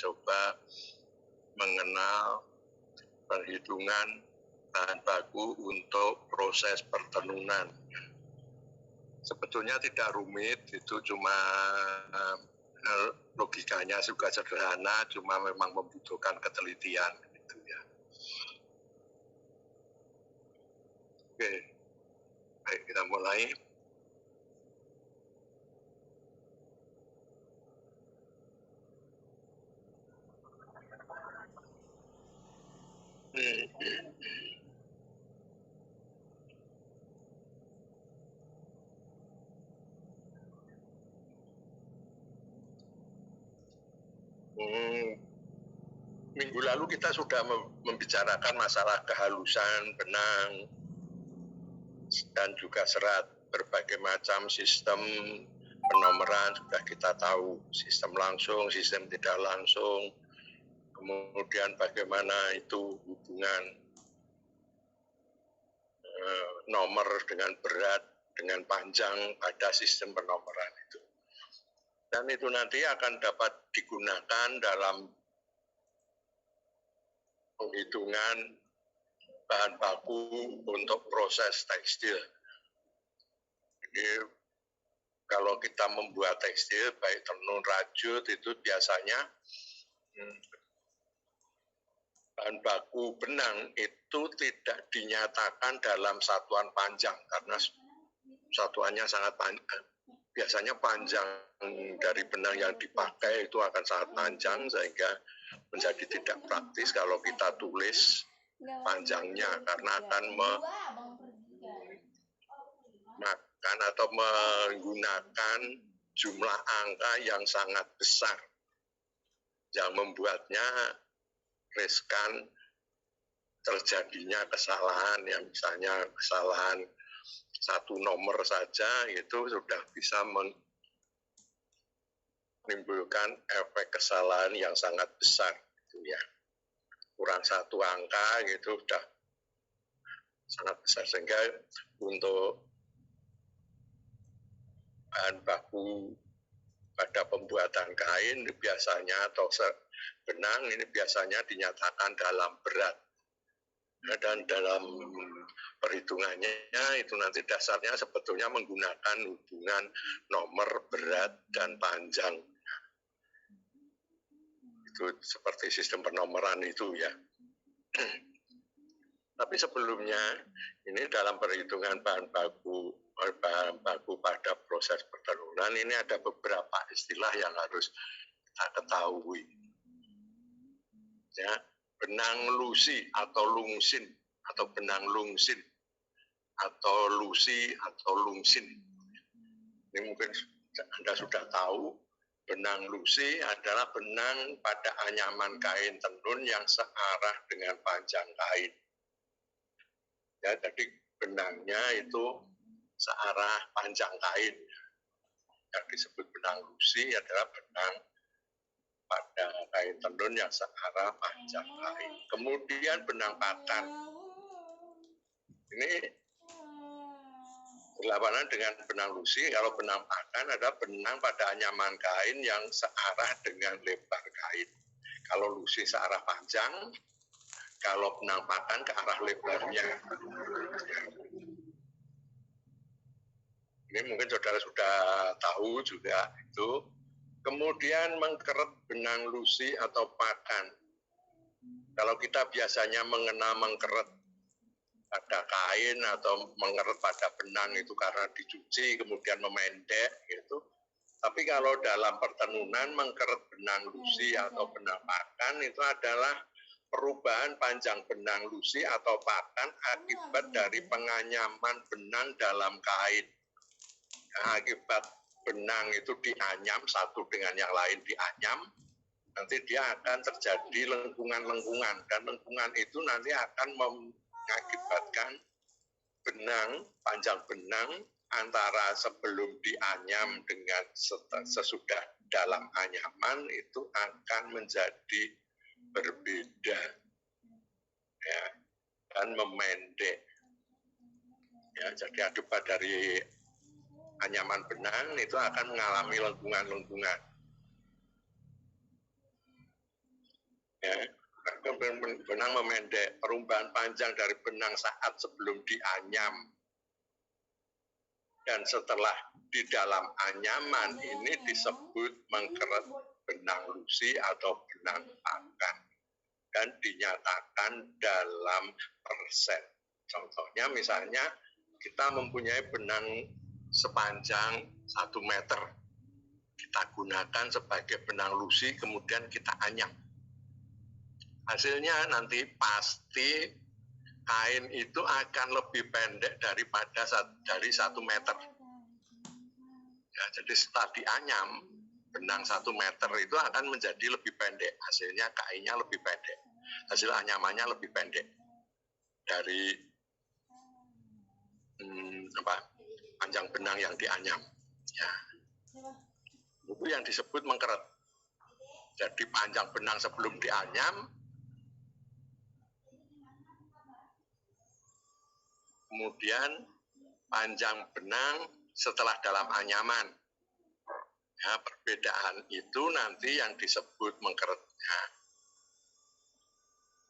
mencoba mengenal perhitungan bahan baku untuk proses pertenunan. Sebetulnya tidak rumit, itu cuma logikanya juga sederhana, cuma memang membutuhkan ketelitian gitu ya. Oke, baik kita mulai. Minggu lalu kita sudah membicarakan masalah kehalusan benang dan juga serat. Berbagai macam sistem penomoran sudah kita tahu, sistem langsung, sistem tidak langsung, kemudian bagaimana itu hubungan nomor dengan berat, dengan panjang pada sistem penomoran itu. Dan itu nanti akan dapat digunakan dalam penghitungan bahan baku untuk proses tekstil. Jadi kalau kita membuat tekstil, baik tenun rajut, itu biasanya bahan baku benang itu tidak dinyatakan dalam satuan panjang karena satuannya sangat panjang. Biasanya panjang dari benang yang dipakai itu akan sangat panjang sehingga menjadi tidak praktis kalau kita tulis panjangnya karena akan makan atau menggunakan jumlah angka yang sangat besar yang membuatnya riskan terjadinya kesalahan, yang misalnya kesalahan satu nomor saja itu sudah bisa menimbulkan efek kesalahan yang sangat besar gitu ya. Kurang satu angka gitu sudah sangat besar sehingga untuk bahan baku pada pembuatan kain biasanya atau benang ini biasanya dinyatakan dalam berat. Dan dalam perhitungannya itu nanti dasarnya sebetulnya menggunakan hubungan nomor berat dan panjang. Itu seperti sistem penomoran itu ya. Tapi sebelumnya ini dalam perhitungan bahan baku pada proses pertenunan ini ada beberapa istilah yang harus kita ketahui. Ya. Benang lusi atau lungsin atau benang lungsin atau lusi atau lungsin. Ini mungkin Anda sudah tahu, benang lusi adalah benang pada anyaman kain tenun yang searah dengan panjang kain. Ya, jadi benangnya itu searah panjang kain. Yang disebut benang lusi adalah benang pada kain tenun yang searah panjang kain. Kemudian benang pakan. Ini berlawanan dengan benang lusi. Kalau benang pakan adalah benang pada anyaman kain yang searah dengan lebar kain. Kalau lusi searah panjang, kalau benang pakan ke arah lebarnya. Ini mungkin saudara sudah tahu juga itu. Kemudian mengkeret benang lusi atau pakan. Kalau kita biasanya mengenal mengkeret pada kain atau mengkeret pada benang itu karena dicuci kemudian memendek gitu. Tapi kalau dalam pertenunan mengkeret benang lusi atau benang pakan itu adalah perubahan panjang benang lusi atau pakan akibat dari penganyaman benang dalam kain. Akibat benang itu dianyam satu dengan yang lain dianyam, nanti dia akan terjadi lengkungan-lengkungan dan lengkungan itu nanti akan mengakibatkan benang, panjang benang antara sebelum dianyam dengan sesudah dalam anyaman itu akan menjadi berbeda ya, dan memendek ya, jadi akibat dari anyaman benang itu akan mengalami lengkungan-lengkungan. Ya, benang memendek, perubahan panjang dari benang saat sebelum dianyam dan setelah di dalam anyaman ini disebut mengkeret benang lusi atau benang pakan dan dinyatakan dalam persen. Contohnya misalnya kita mempunyai benang sepanjang 1 meter, kita gunakan sebagai benang lusi, kemudian kita anyam. Hasilnya nanti pasti kain itu akan lebih pendek daripada dari 1 meter. Ya, jadi setelah dianyam, benang 1 meter itu akan menjadi lebih pendek. Hasilnya kainnya lebih pendek. Hasil anyamannya lebih pendek dari panjang benang yang dianyam. Ya. Itu yang disebut mengkeret. Jadi panjang benang sebelum dianyam, kemudian panjang benang setelah dalam anyaman. Ya, perbedaan itu nanti yang disebut mengkeretnya.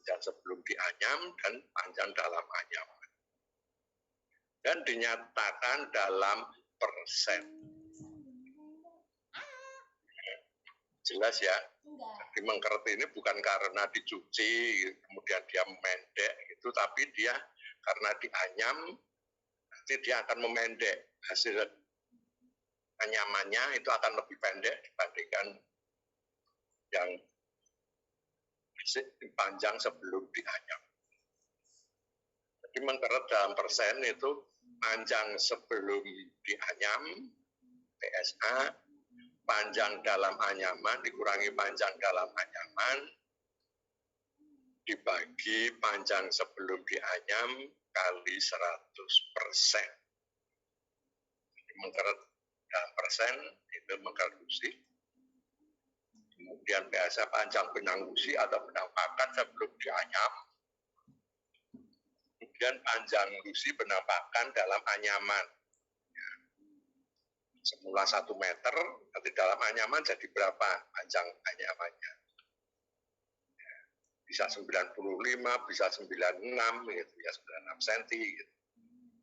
Panjang sebelum dianyam dan panjang dalam anyaman. Dan dinyatakan dalam persen. Jelas ya? Jadi mengkeret ini bukan karena dicuci, kemudian dia memendek, gitu, tapi dia karena dianyam, nanti dia akan memendek. Hasil anyamannya itu akan lebih pendek dibandingkan yang panjang sebelum dianyam. Jadi mengkeret dalam persen itu panjang sebelum dianyam, PSA, panjang dalam anyaman dikurangi panjang dalam anyaman, dibagi panjang sebelum dianyam kali 100%. Mengkeret dalam persen itu mengkeret lusi. Kemudian biasa panjang benang lusi atau benang pakan sebelum dianyam. Kemudian panjang lusi benang pakan dalam anyaman. Semula 1 meter, nanti dalam anyaman jadi berapa panjang anyamannya? Bisa 95, bisa 96, gitu ya, 96 cm. Gitu.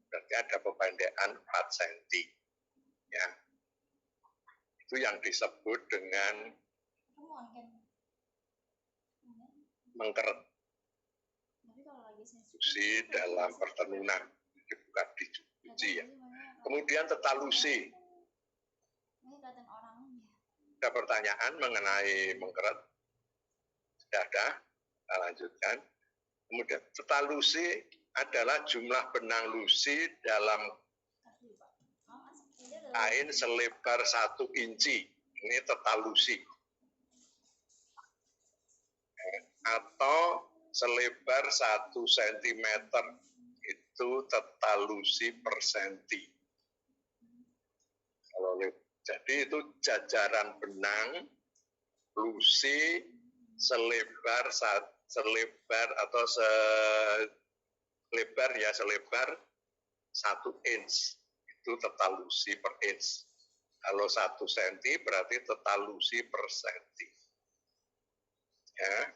Berarti ada perpendekan 4 cm. Ya. Itu yang disebut dengan mengkeret lusi dalam pertenunan. Jadi bukan dicuci ya. Kemudian tetalusi. Ada pertanyaan mengenai mengkeret? Sudah ada? Kita lanjutkan. Kemudian tetalusi adalah jumlah benang lusi dalam kain selebar 1 inci. Ini tetalusi. Atau selebar 1 cm. Itu tetalusi per senti. Jadi itu jajaran benang lusi selebar atau selebar 1 inch. Itu tetalusi per inch. Kalau 1 cm berarti tetalusi per senti. Ya.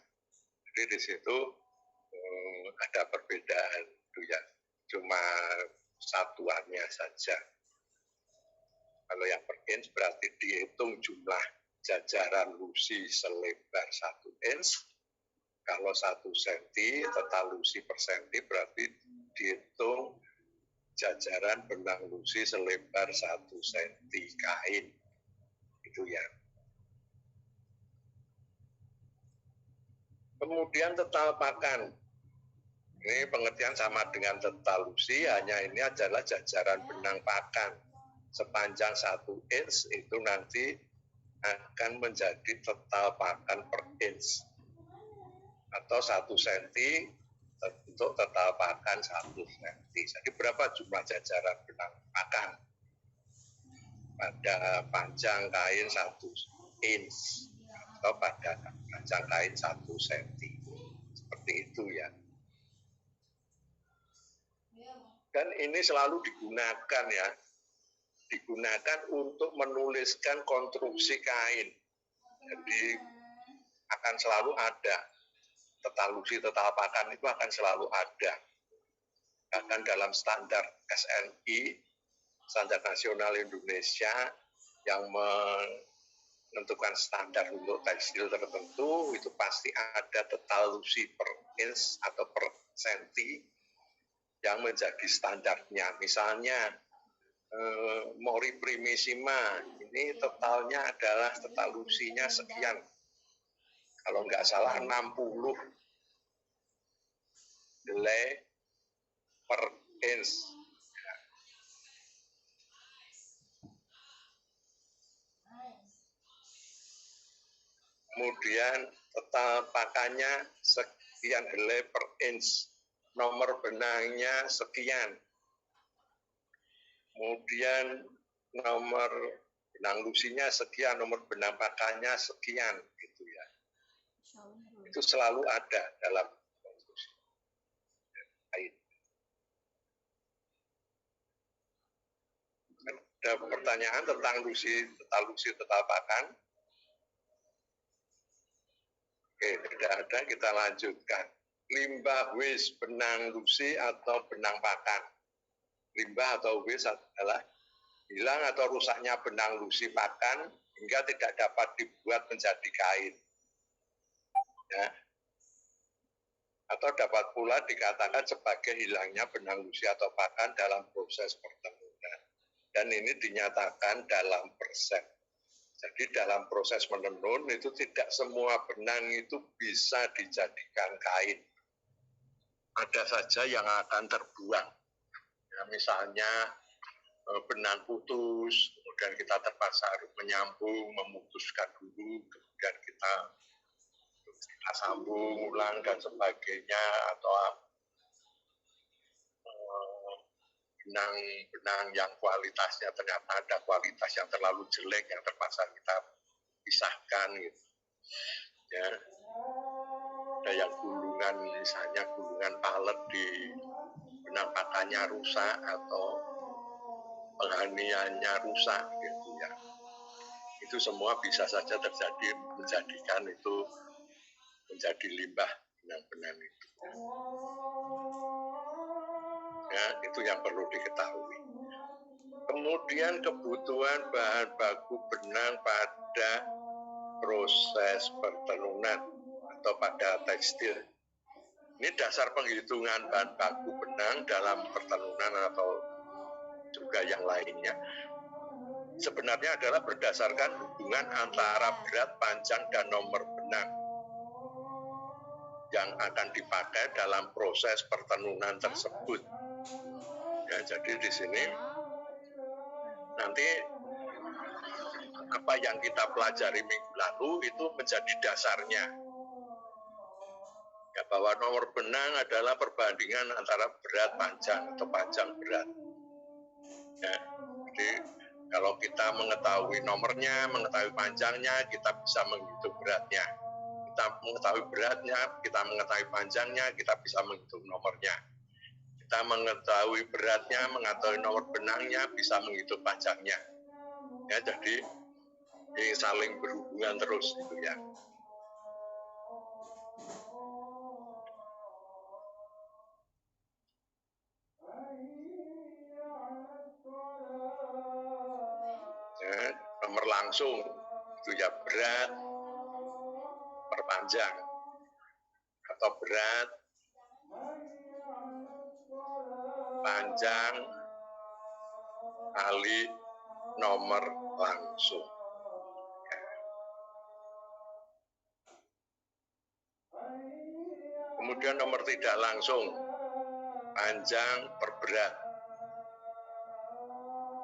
Jadi di situ ada perbedaan itu ya. Cuma satuannya saja. Kalau yang per inch berarti dihitung jumlah jajaran lusi selebar 1 inch. Kalau 1 cm tetalusi per senti berarti dihitung jajaran benang lusi selebar 1 cm kain. Itu ya. Kemudian tetal pakan. Ini pengertian sama dengan tetalusi, hanya ini adalah jajaran benang pakan. Sepanjang 1 inch itu nanti akan menjadi tetal pakan per inch. Atau 1 cm untuk tetal pakan 1 cm. Jadi berapa jumlah jajaran benang pakan? Pada panjang kain 1 inch. Atau pada panjang kain 1 cm. Seperti itu ya. Dan ini selalu digunakan ya. Digunakan untuk menuliskan konstruksi kain. Jadi akan selalu ada tetalusi, tetalapakan itu akan selalu ada. Bahkan dalam standar SNI, Standar Nasional Indonesia, yang menentukan standar untuk tekstil tertentu, itu pasti ada tetalusi per inch atau per senti yang menjadi standarnya. Misalnya Mori Primissima, ini totalnya adalah tetalusinya sekian. Kalau nggak salah 60 delay per inch. Kemudian tetalapakannya sekian helai per inch. Nomor benangnya sekian. Kemudian nomor benang lusinya sekian, nomor benang pakannya sekian, gitu ya. Itu selalu ada dalam konstruksi kain. Ada pertanyaan tentang tetalusi tetalapakan? Oke, tidak ada, kita lanjutkan. Limbah wis benang lusi atau benang pakan. Limbah atau wis adalah hilang atau rusaknya benang lusi pakan hingga tidak dapat dibuat menjadi kain. Ya. Atau dapat pula dikatakan sebagai hilangnya benang lusi atau pakan dalam proses pertemuan. Dan ini dinyatakan dalam persen. Jadi dalam proses menenun itu tidak semua benang itu bisa dijadikan kain. Ada saja yang akan terbuang. Ya, misalnya benang putus, kemudian kita terpaksa harus menyambung, memutuskan dulu, kemudian kita sambung ulang dan sebagainya, atau benang yang kualitasnya ternyata ada kualitas yang terlalu jelek yang terpaksa kita pisahkan gitu. Ya. Ada yang gulungan, misalnya gulungan palet di benang pakannya rusak atau penghaniannya rusak gitu ya. Itu semua bisa saja terjadi, menjadikan itu menjadi limbah benang-benang itu. Ya, itu yang perlu diketahui. Kemudian kebutuhan bahan baku benang pada proses pertenunan atau pada tekstil. Ini dasar penghitungan bahan baku benang dalam pertenunan atau juga yang lainnya. Sebenarnya adalah berdasarkan hubungan antara berat, panjang, dan nomor benang yang akan dipakai dalam proses pertenunan tersebut. Ya, jadi di sini nanti apa yang kita pelajari minggu lalu itu menjadi dasarnya. Ya, bahwa nomor benang adalah perbandingan antara berat panjang atau panjang berat. Ya, jadi kalau kita mengetahui nomornya, mengetahui panjangnya, kita bisa menghitung beratnya. Kita mengetahui beratnya, kita mengetahui panjangnya, kita bisa menghitung nomornya. Kita mengetahui beratnya, mengetahui nomor benangnya, bisa menghitung panjangnya. Ya, jadi ini saling berhubungan terus gitu ya. Ya, nomor langsung itu ya berat per panjang atau berat panjang kali nomor langsung. Kemudian nomor tidak langsung, panjang per berat.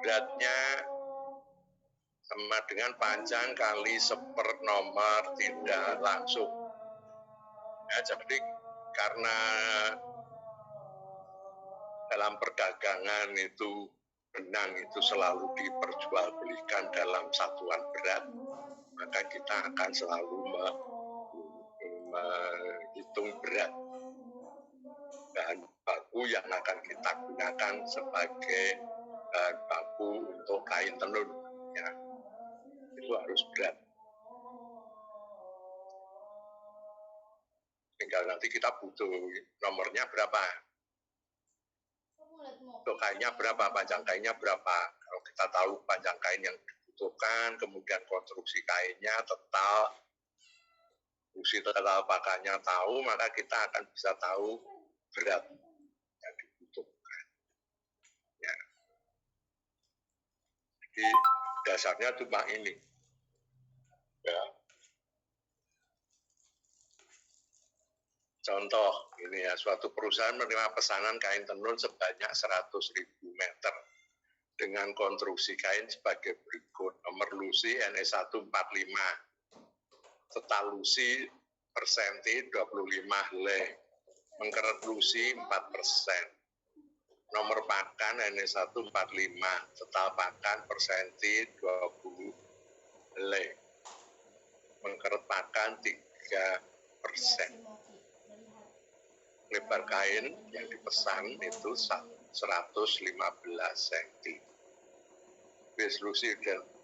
Beratnya sama dengan panjang kali seper nomor tidak langsung. Ya, jadi karena dalam perdagangan itu benang itu selalu diperjualbelikan dalam satuan berat, maka kita akan selalu menghitung berat bahan baku yang akan kita gunakan sebagai bahan baku untuk kain tenun. Ya, itu harus berat. tinggal nanti kita butuh nomornya berapa, untuk kainnya berapa, panjang kainnya berapa. Kalau kita tahu panjang kain yang dibutuhkan, kemudian konstruksi kainnya total, fungsi total pakannya tahu, maka kita akan bisa tahu berat yang dibutuhkan. Ya. Jadi dasarnya cuma ini. Ya. Contoh, ini ya, suatu perusahaan menerima pesanan kain tenun sebanyak 100.000 meter dengan konstruksi kain sebagai berikut. Nomor lusi NE145, total lusi per senti 25 helai, mengkeret lusi 4%. Nomor pakan NE145, total pakan per senti 20 helai, mengkeret pakan 3%. Lebar kain yang dipesan itu 115 cm. Lusi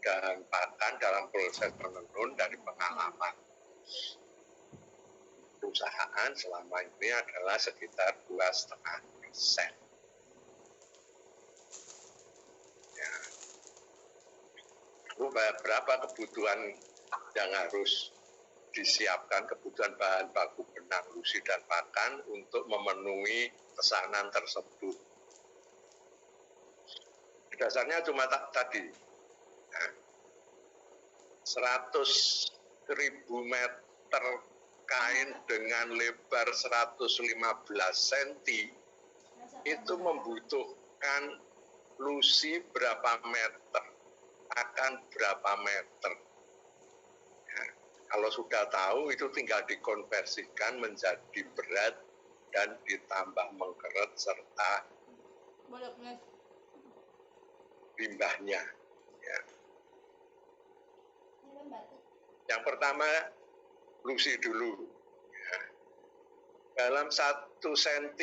dan pakan dalam proses menenun dari pengalaman perusahaan selama ini adalah sekitar 2,5%. Ya. Lalu berapa kebutuhan yang harus disiapkan, kebutuhan bahan baku benang lusi dan pakan untuk memenuhi pesanan tersebut. Dasarnya cuma tadi, 100.000 meter kain dengan lebar 115 cm itu membutuhkan lusi berapa meter, akan berapa meter. Kalau sudah tahu, itu tinggal dikonversikan menjadi berat dan ditambah mengkeret serta limbahnya. Ya. Yang pertama, lusi dulu. Ya. Dalam 1 cm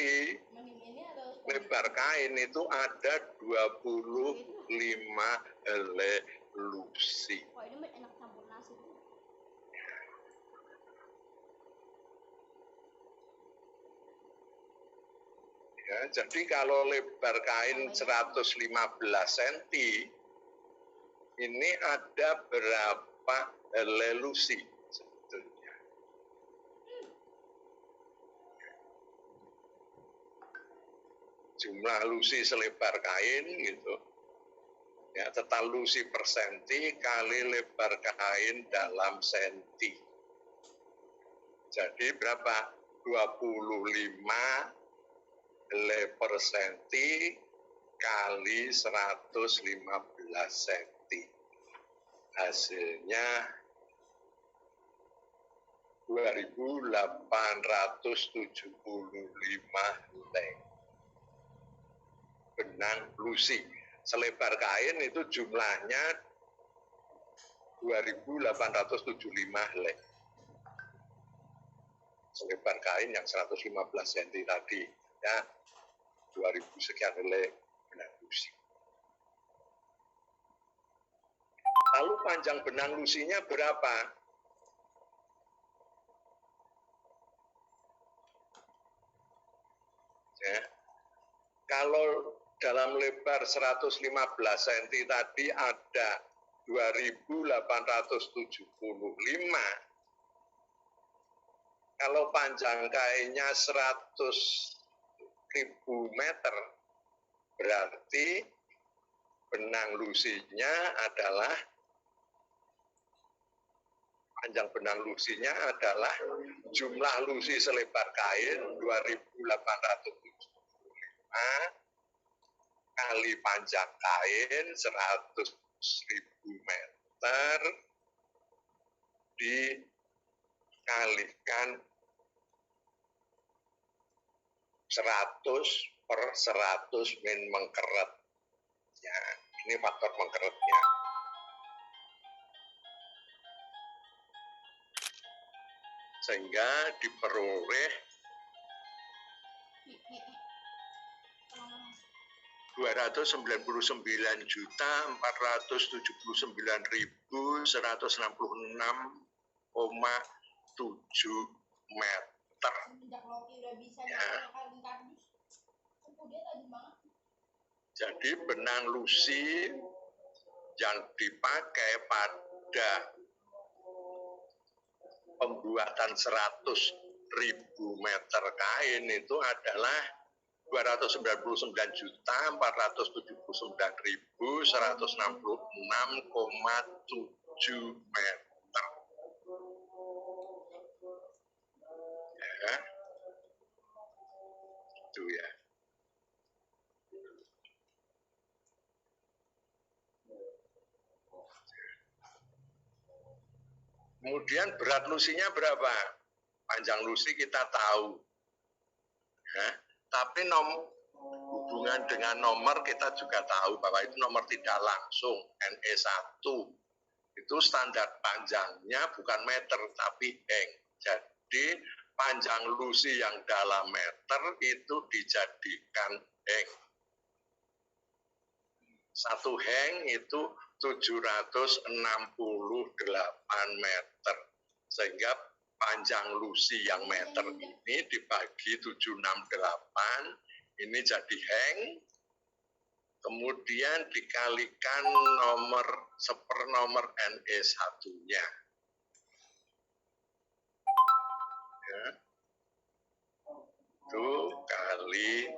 lebar kain itu ada 25 helai lusi. Ya, jadi kalau lebar kain 115 cm, ini ada berapa helai lusi sebetulnya? Jumlah lusi selebar kain gitu. Ya, total lusi per senti kali lebar kain dalam senti. Jadi berapa? 25 helai per senti kali 115 cm. Hasilnya 2.875 helai benang lusi. Selebar kain itu jumlahnya 2.875 helai. Selebar kain yang 115 cm tadi, ya 2.000 sekian helai benang lusi. Lalu panjang benang lusinya berapa? Ya. Kalau dalam lebar 115 cm tadi ada 2.875, kalau panjang kainnya 100.000 meter, berarti benang lusinya adalah, panjang benang lusinya adalah jumlah lusi selebar kain 2.875 kali panjang kain 100.000 meter dikalikan 100 per 100 min mengkeret. Ya, ini faktor mengkeretnya. Sehingga diperoleh 299.479.166,7 meter. meter. Ya. Jadi benang lusi yang dipakai pada pembuatan 100.000 meter kain itu adalah 299.169.166,7 meter. Ya, itu ya. Kemudian berat lusinya berapa? Panjang lusi kita tahu. Ya, tapi hubungan dengan nomor kita juga tahu bahwa itu nomor tidak langsung, NE1. Itu standar panjangnya bukan meter tapi heng. Jadi panjang lusi yang dalam meter itu dijadikan heng. Satu heng itu 768 meter. Sehingga panjang lusi yang meter ini dibagi 768, ini jadi heng. Kemudian dikalikan sepernomor NE1-nya. Ya. Itu kali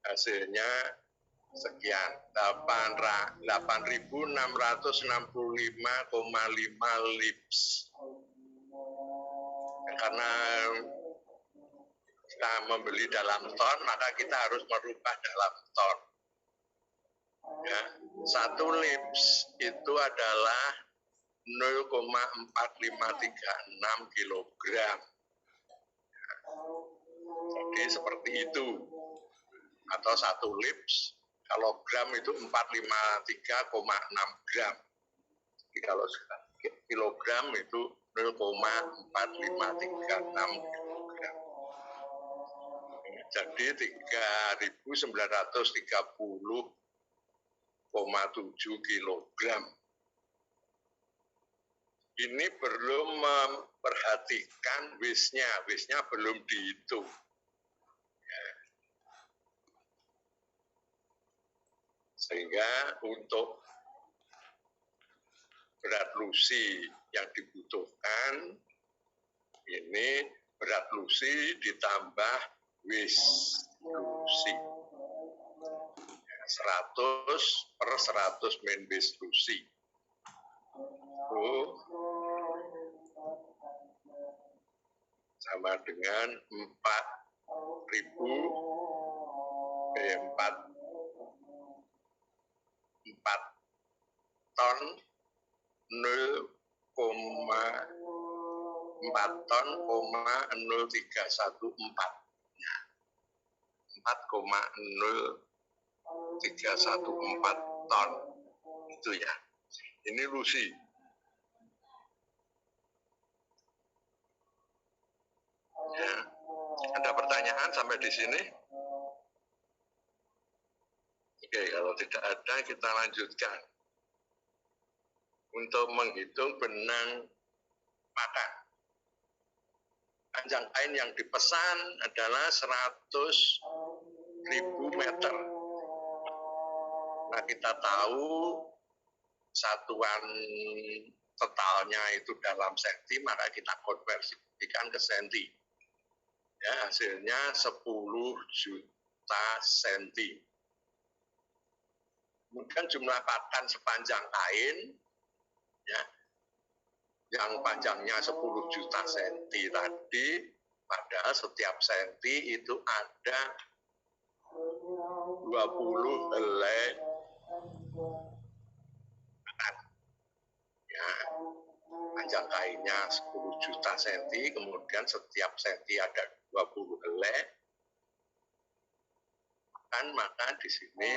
hasilnya sekian, 8.665,5 lips. Karena kita membeli dalam ton, maka kita harus merubah dalam ton. Ya, 1 lips itu adalah 0,4536 kilogram. Ya, jadi seperti itu. Atau 1 lips, kalau gram itu 453,6 gram. Jadi kalau kilogram itu 0,4536 kilogram. Jadi 3.930,7 kilogram. Ini belum memperhatikan waste-nya belum dihitung. Sehingga untuk berat lusi yang dibutuhkan, ini berat lusi ditambah waste lusi. 100/100 min waste lusi. Itu sama dengan 4 ton 0,0314. 4,0314 ton. Itu ya. Ini lusi. Ya. Ada pertanyaan sampai di sini? Oke, kalau tidak ada kita lanjutkan. Untuk menghitung benang pakan. Panjang kain yang dipesan adalah 100.000 meter. Nah, kita tahu satuan totalnya itu dalam senti, maka kita konversikan ke senti. Ya, hasilnya 10 juta senti. Kemudian jumlah pakan sepanjang kain, ya, yang panjangnya 10 juta senti tadi, padahal setiap senti itu ada 20 helai pakan. Ya, panjang kainnya 10 juta senti, kemudian setiap senti ada 20 helai pakan, maka di sini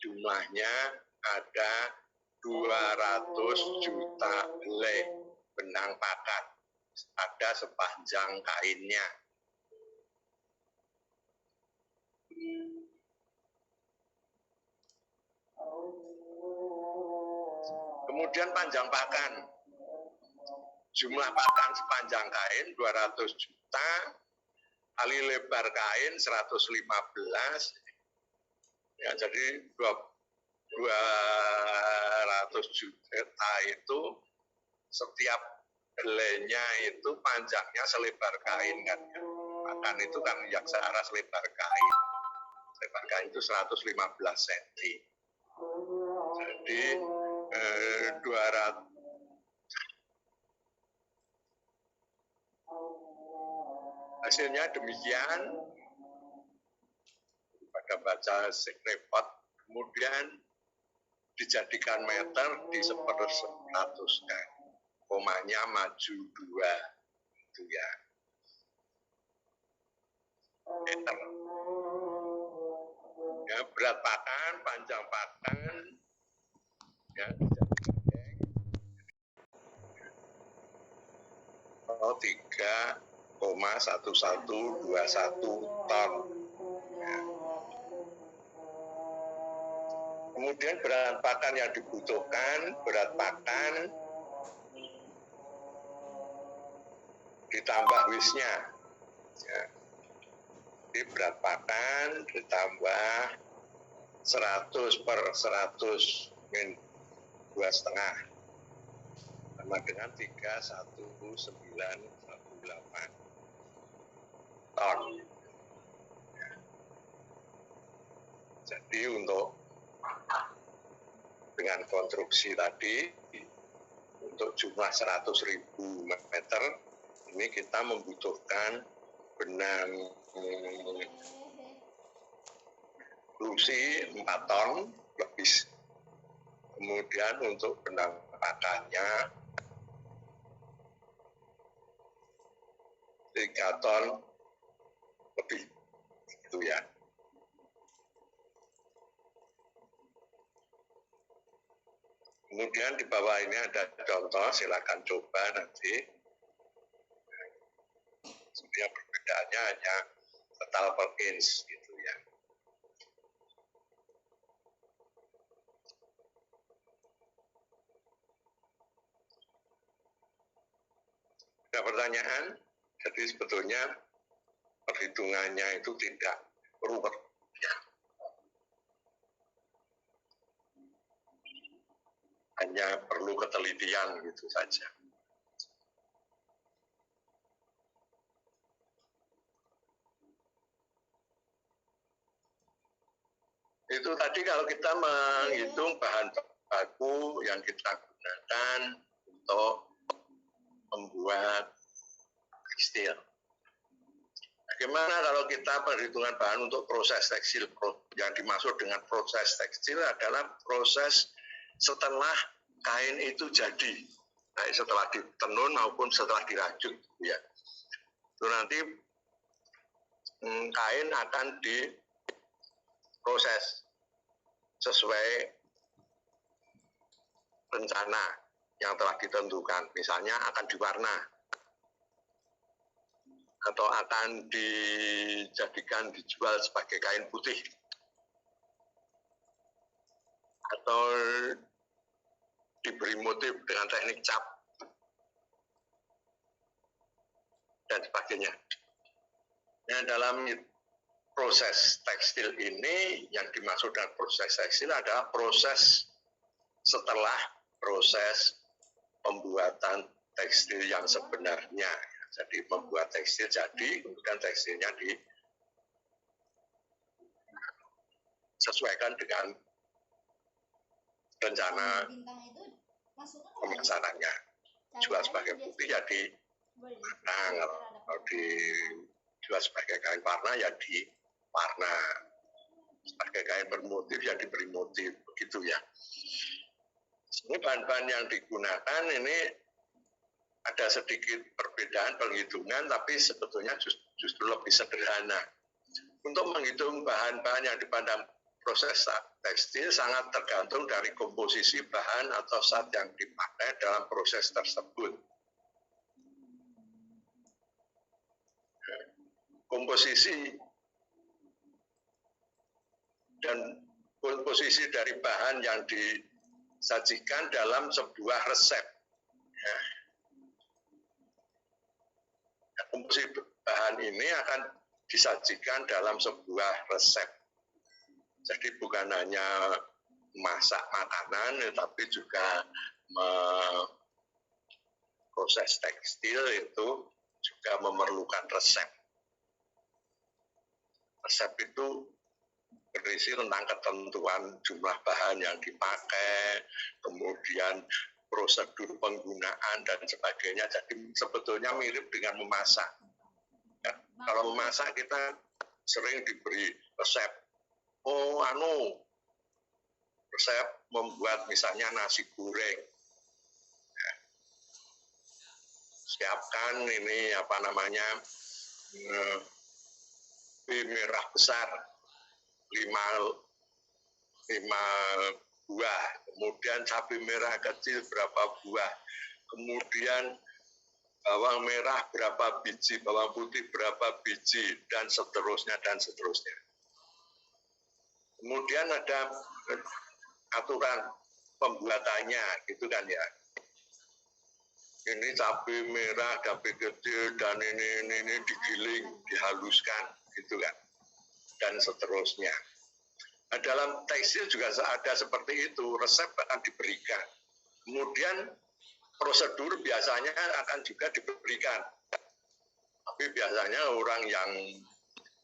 jumlahnya ada 200 juta helai benang pakan ada sepanjang kainnya. Kemudian panjang pakan. Jumlah pakan sepanjang kain 200 juta, kali lebar kain 115, ya jadi 200 juta itu setiap helainya itu panjangnya selebar kain kan ya. Pakan itu kan yang searah selebar kain. Lebar kain itu 115 cm. Jadi 200 hasilnya demikian. Pada baca repot, kemudian dijadikan meter di 1/100-nya. Komanya maju 2 itu ya. Meter. Ya, berat pakan, panjang pakan, ya, 3,1121 ton. Ya. Kemudian berat pakan yang dibutuhkan, berat pakan ditambah wisnya. Ya. Jadi berat pakan ditambah 100/100 min 2,5 sama dengan 31918 ton. Ya. Jadi untuk dengan konstruksi tadi untuk jumlah 100.000 meter ini kita membutuhkan benang lusi 4 ton lebih. Kemudian untuk benang pakannya 3 ton lebih. Itu ya. Kemudian di bawah ini ada contoh, silakan coba nanti. Sebenarnya perbedaannya hanya total per inch gitu ya. Ada pertanyaan? Jadi sebetulnya perhitungannya itu tidak rumit ya. Hanya perlu ketelitian gitu saja. Itu tadi kalau kita menghitung bahan baku yang kita gunakan untuk membuat tekstil. Bagaimana kalau kita perhitungan bahan untuk proses tekstil? Yang dimaksud dengan proses tekstil adalah proses setelah kain itu jadi, baik setelah ditenun maupun setelah dirajut, ya. Itu nanti kain akan diproses sesuai rencana yang telah ditentukan. Misalnya akan diwarna atau akan dijadikan dijual sebagai kain putih atau diberi motif dengan teknik cap dan sebagainya. Nah, dalam proses tekstil ini yang dimaksud dengan proses tekstil adalah proses setelah proses pembuatan tekstil yang sebenarnya. Jadi membuat tekstil jadi, kemudian tekstilnya disesuaikan dengan rencana pemasarannya. Jual sebagai putih ya di warna, kalau dijual sebagai kain warna ya di warna, sebagai kain bermotif ya diberi motif, begitu ya. Ini bahan-bahan yang digunakan ini ada sedikit perbedaan penghitungan, tapi sebetulnya justru lebih sederhana. Untuk menghitung bahan-bahan yang dipandang proses tekstil sangat tergantung dari komposisi bahan atau zat yang dipakai dalam proses tersebut. Komposisi dan komposisi dari bahan yang disajikan dalam sebuah resep. Ya. Komposisi bahan ini akan disajikan dalam sebuah resep. Jadi bukan hanya masak makanan, tapi juga proses tekstil itu juga memerlukan resep. Resep itu berisi tentang ketentuan jumlah bahan yang dipakai, kemudian prosedur penggunaan dan sebagainya. Jadi sebetulnya mirip dengan memasak. Ya, kalau memasak kita sering diberi resep. Resep membuat misalnya nasi goreng. Ya. Siapkan ini merah besar 5 buah, kemudian cabai merah kecil berapa buah, kemudian bawang merah berapa biji, bawang putih berapa biji, dan seterusnya. Kemudian ada aturan pembuatannya, gitu kan ya. Ini cabai merah, cabai kecil, dan ini digiling, dihaluskan, gitu kan, dan seterusnya. Nah, dalam tekstil juga ada seperti itu, resep akan diberikan. Kemudian prosedur biasanya akan juga diberikan. Tapi biasanya orang yang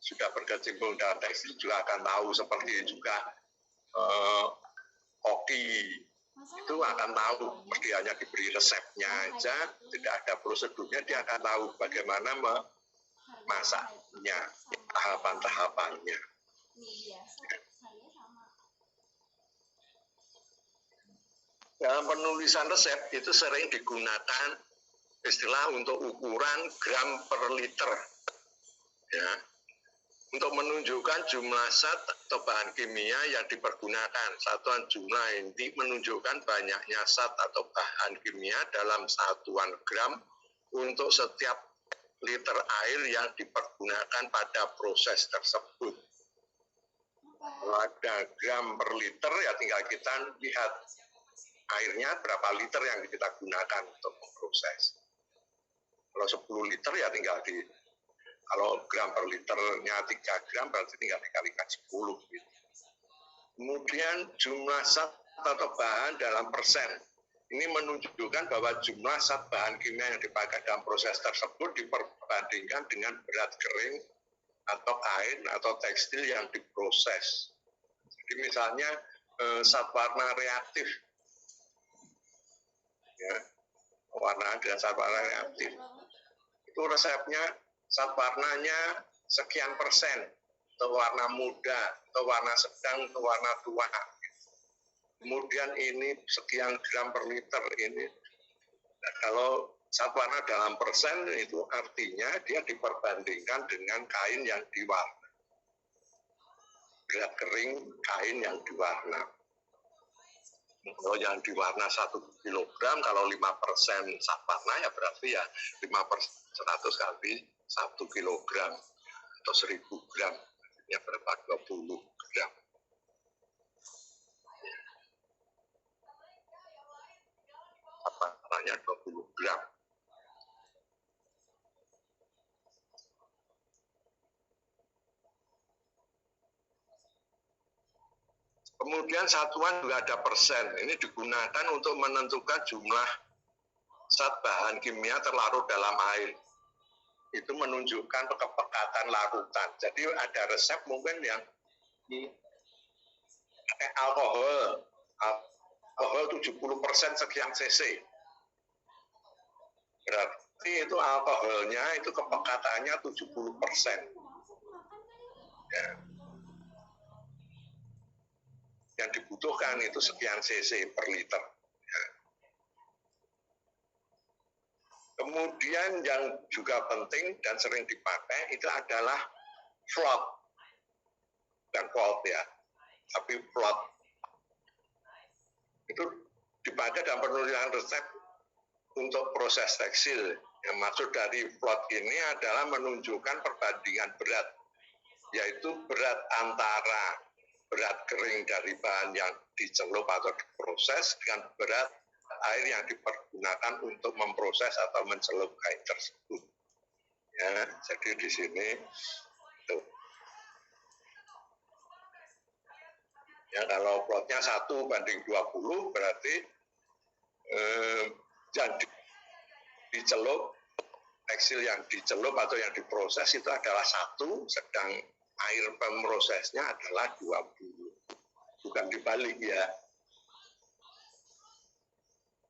sudah berkecimpung dalam tekstil juga akan tahu, seperti juga koki itu akan tahu, mesti hanya diberi resepnya aja, tidak ada prosedurnya, dia akan tahu bagaimana memasaknya, tahapan-tahapannya. Dalam penulisan resep itu sering digunakan istilah untuk ukuran gram per liter, ya, untuk menunjukkan jumlah zat atau bahan kimia yang dipergunakan. Satuan jumlah inti menunjukkan banyaknya zat atau bahan kimia dalam satuan gram untuk setiap liter air yang dipergunakan pada proses tersebut. Kalau ada gram per liter, ya tinggal kita lihat airnya berapa liter yang kita gunakan untuk memproses. Kalau 10 liter ya tinggal kalau gram per liternya 3 gram berarti tinggal dikalikan 10. Gitu. Kemudian jumlah zat atau bahan dalam persen. Ini menunjukkan bahwa jumlah zat bahan kimia yang dipakai dalam proses tersebut diperbandingkan dengan berat kering atau kain atau tekstil yang diproses. Jadi misalnya zat warna reaktif, ya, warna dan zat warna reaktif, itu resepnya zat warnanya sekian persen, atau warna muda, atau warna sedang, atau warna tua. Kemudian ini sekian gram per liter ini. Nah, kalau zat warna dalam persen itu artinya dia diperbandingkan dengan kain yang diwarna. Berat kering kain yang diwarna. Kalau yang diwarna 1 kilogram, kalau 5% zat warna ya berarti ya 5/100 kali 1 kilogram atau 1000 gram, ya berapa 20 gram. Warnanya 20 gram. Kemudian satuan juga ada persen. Ini digunakan untuk menentukan jumlah zat bahan kimia terlarut dalam air. Itu menunjukkan kepekatan larutan. Jadi ada resep mungkin yang pakai alkohol 70% sekian cc. Berarti itu alkoholnya itu kepekatannya 70%. Ya. Yang dibutuhkan itu sekian cc per liter. Ya. Kemudian yang juga penting dan sering dipakai itu adalah float. Bukan volt ya, tapi float. Itu dipakai dalam penulisan resep untuk proses tekstil. Yang maksud dari float ini adalah menunjukkan perbandingan berat, yaitu berat antara berat kering dari bahan yang dicelup atau diproses dengan berat air yang dipergunakan untuk memproses atau mencelup kain tersebut. Ya, jadi di sini tuh. Ya, kalau plotnya 1:20 berarti yang dicelup, tekstil yang dicelup atau yang diproses itu adalah 1, sedang air pemrosesnya adalah 20. Bukan dibalik ya.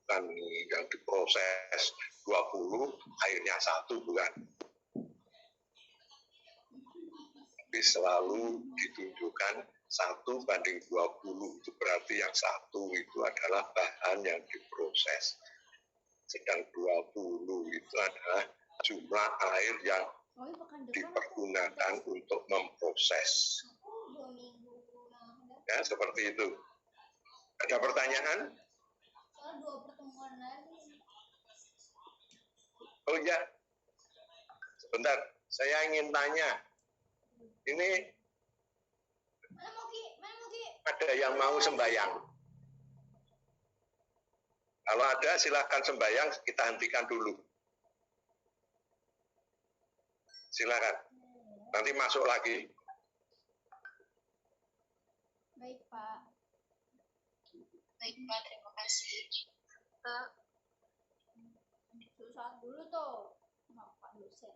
Bukan yang diproses 20, airnya 1, bukan. Tapi selalu ditunjukkan 1:20, itu berarti yang 1 itu adalah bahan yang diproses. Sedang 20 itu adalah jumlah air yang dipergunakan untuk memproses. Ya, seperti itu. Ada pertanyaan? Oh ya, sebentar. Saya ingin tanya. Ini ada yang mau sembahyang? Kalau ada, silakan sembahyang. Kita hentikan dulu. Silakan. Nanti masuk lagi. Baik, Pak. Baik, Pak. Terima kasih. Susah dulu tuh. Pak dosen.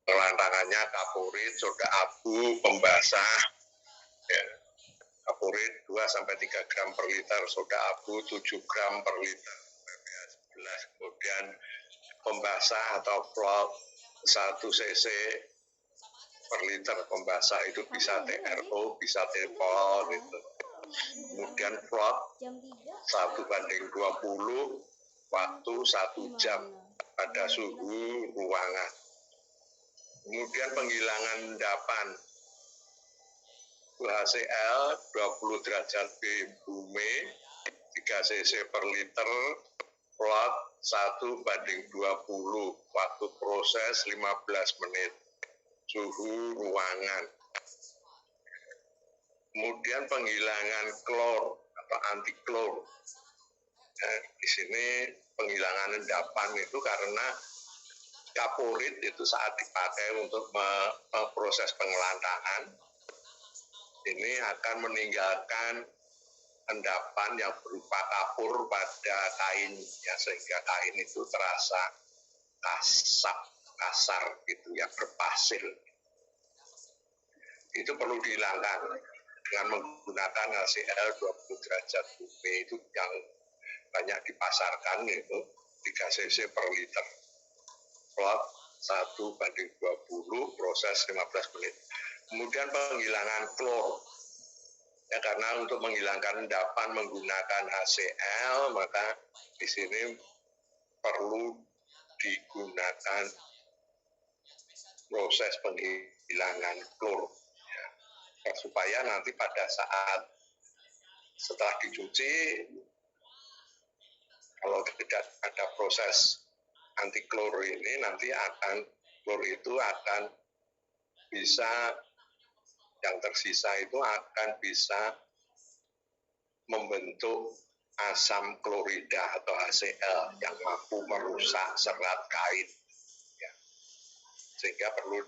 Pelantangannya kapurit, soda abu, pembasah, ya. Kapurit 2-3 gram per liter, soda abu 7 gram per liter, pPH 11. Kemudian pembasah atau flot 1 cc per liter pembasah, itu bisa TRO, bisa teflon itu. Kemudian flot 1:20, waktu 1 jam pada suhu ruangan. Kemudian penghilangan endapan HCl 20 derajat B bumi 3 cc per liter, plot 1:20, waktu proses 15 menit, suhu ruangan. Kemudian penghilangan klor atau antiklor. Nah, di sini penghilangan endapan itu karena kapurit itu saat dipakai untuk proses pengelantangan ini akan meninggalkan endapan yang berupa kapur pada kain ya, sehingga kain itu terasa kasar gitu ya, berpasir. Itu perlu dihilangkan dengan menggunakan HCl 20 derajat UV itu yang banyak dipasarkan, itu 3 cc per liter. Plot 1:20, proses 15 menit. Kemudian penghilangan klor. Ya, karena untuk menghilangkan endapan menggunakan HCl, maka di sini perlu digunakan proses penghilangan klor. Ya, supaya nanti pada saat setelah dicuci, kalau tidak ada proses anti klor ini, nanti klor itu akan bisa, yang tersisa itu akan bisa membentuk asam klorida atau HCl yang mampu merusak serat kain. Ya. Sehingga perlu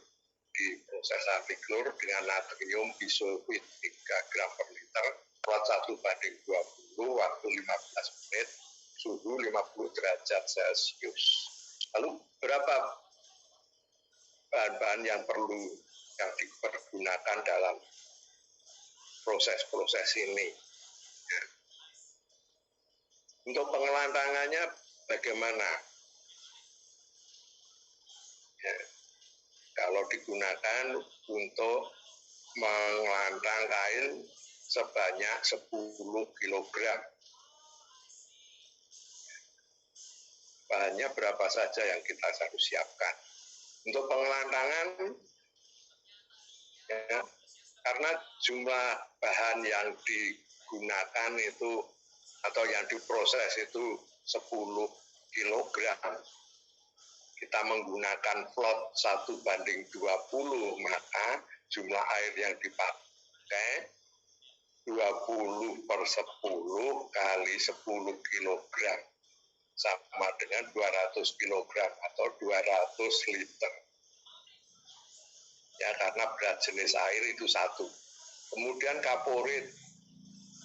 diproses antiklor dengan natrium bisulfit 3 gram per liter, plot 1:20, waktu 15 menit, suhu 50 derajat Celcius. Lalu berapa bahan-bahan yang dipergunakan dalam proses-proses ini? Ya. Untuk pengelantangannya bagaimana? Ya. Kalau digunakan untuk mengelantang kain sebanyak 10 kg. Bahannya berapa saja yang kita harus siapkan? Untuk pengelantangan, ya, karena jumlah bahan yang digunakan itu atau yang diproses itu 10 kilogram. Kita menggunakan plot 1:20, maka jumlah air yang dipakai 20/10 kali 10 kilogram. Sama dengan 200 kilogram atau 200 liter. Ya, karena berat jenis air itu satu. Kemudian kaporit,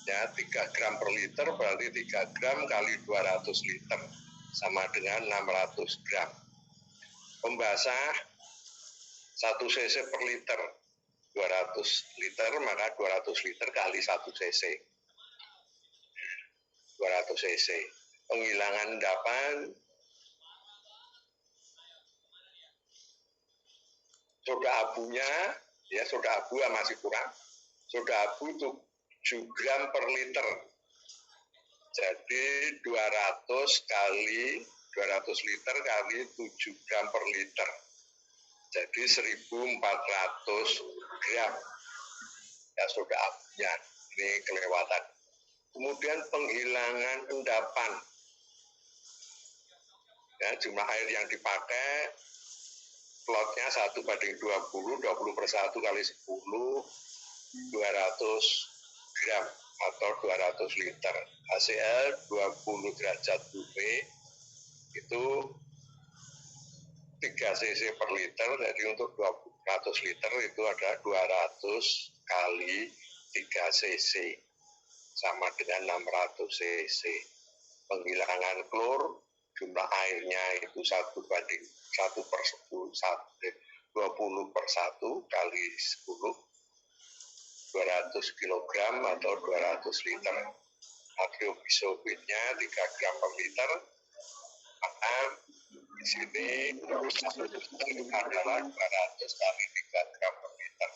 ya 3 gram per liter berarti 3 gram kali 200 liter. Sama dengan 600 gram. Pembasah 1 cc per liter. 200 liter, maka 200 liter kali 1 cc. 200 cc. Penghilangan endapan, soda abunya, ya soda abu masih kurang. Soda abu itu 7 gram per liter. Jadi 200 liter kali 7 gram per liter. Jadi 1.400 gram. Ya soda abunya, ini kelewatan. Kemudian penghilangan endapan. Ya, jumlah air yang dipakai plotnya 1:20, 20/1 kali 10, 200 gram atau 200 liter. HCl 20 derajat UV itu 3 cc per liter, jadi untuk 200 liter itu ada 200 kali 3 cc, sama dengan 600 cc. Penghilangan klor, jumlah airnya itu 20/1 kali 10, 200 kilogram atau 200 liter. Natriubisobitnya 3 gram per liter, maka di sini adalah 200 kali 3 gram per liter,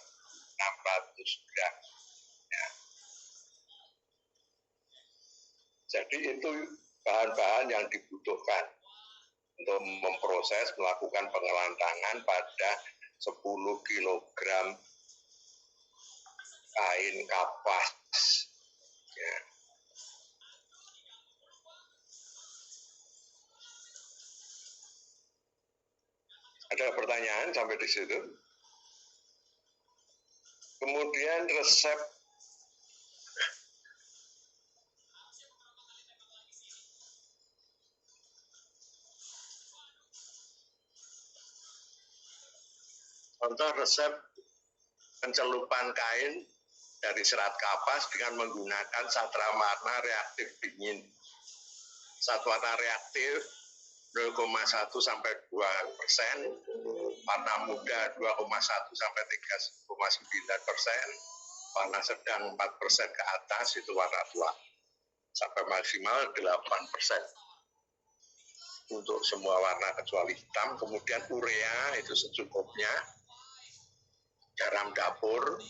600 gram. Ya. Jadi itu bahan-bahan yang dibutuhkan untuk memproses, melakukan pengelantangan pada 10 kilogram kain kapas. Ya. Ada pertanyaan sampai di situ? Kemudian resep contoh resep pencelupan kain dari serat kapas dengan menggunakan zat warna reaktif dingin. Zat warna reaktif 0,1 sampai 2%, warna muda 2,1 sampai 3,9%, warna sedang 4% ke atas itu warna tua, sampai maksimal 8% untuk semua warna kecuali hitam. Kemudian urea itu secukupnya, garam dapur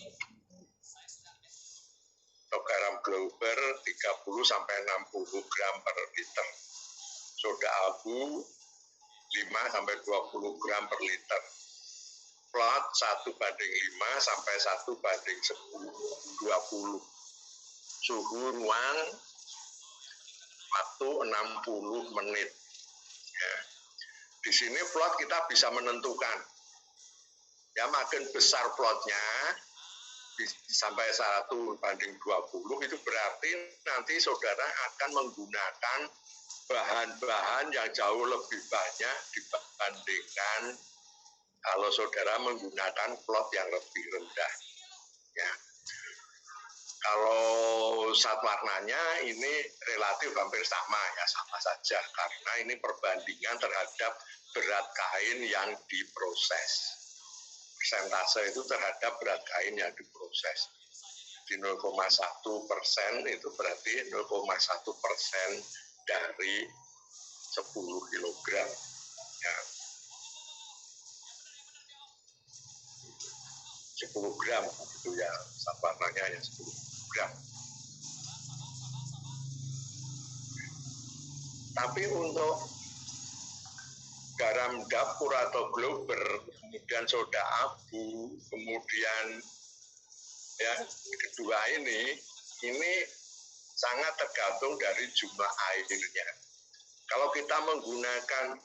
atau garam Glauber 30 sampai 60 gram per liter. Soda abu 5 sampai 20 gram per liter. Plot 1:5 sampai 1:20. Suhu ruang waktu 60 menit. Ya. Di sini plot kita bisa menentukan. Ya, makin besar plotnya sampai 1:20 itu berarti nanti saudara akan menggunakan bahan-bahan yang jauh lebih banyak dibandingkan kalau saudara menggunakan plot yang lebih rendah. Ya. Kalau zat warnanya ini relatif hampir sama, ya sama saja, karena ini perbandingan terhadap berat kain yang diproses. Persentase itu terhadap berat kain yang diproses. Di 0,1% itu berarti 0,1% dari 10 kilogram. Ya. 10 gram itu ya, zat warnanya ya 10 gram. Tapi untuk garam dapur atau Glauber, kemudian soda abu, kemudian ya kedua ini sangat tergantung dari jumlah airnya. Kalau kita menggunakan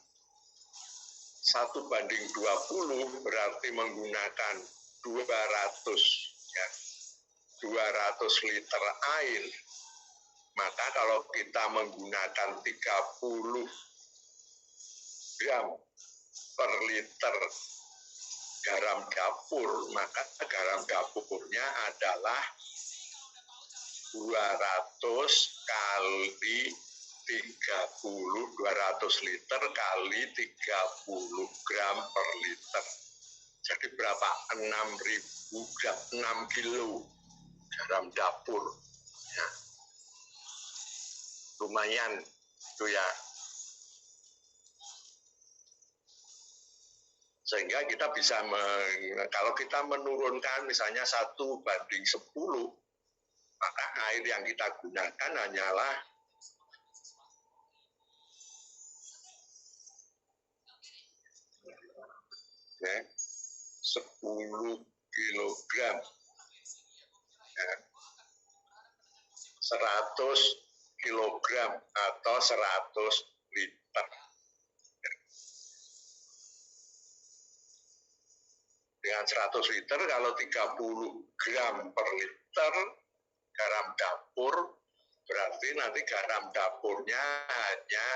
1:20 berarti menggunakan 200 ya, 200 liter air. Maka kalau kita menggunakan 30 gram per liter garam dapur, maka garam dapurnya adalah 200 kali 200 liter kali 30 gram per liter. Jadi berapa? 6.000 gram, 6 kilo garam dapur. Ya. Lumayan itu ya. Sehingga kita bisa, kalau kita menurunkan misalnya 1:10, maka air yang kita gunakan hanyalah 10 kilogram, 100 kilogram atau 100 liter. Dengan 100 liter, kalau 30 gram per liter garam dapur, berarti nanti garam dapurnya hanya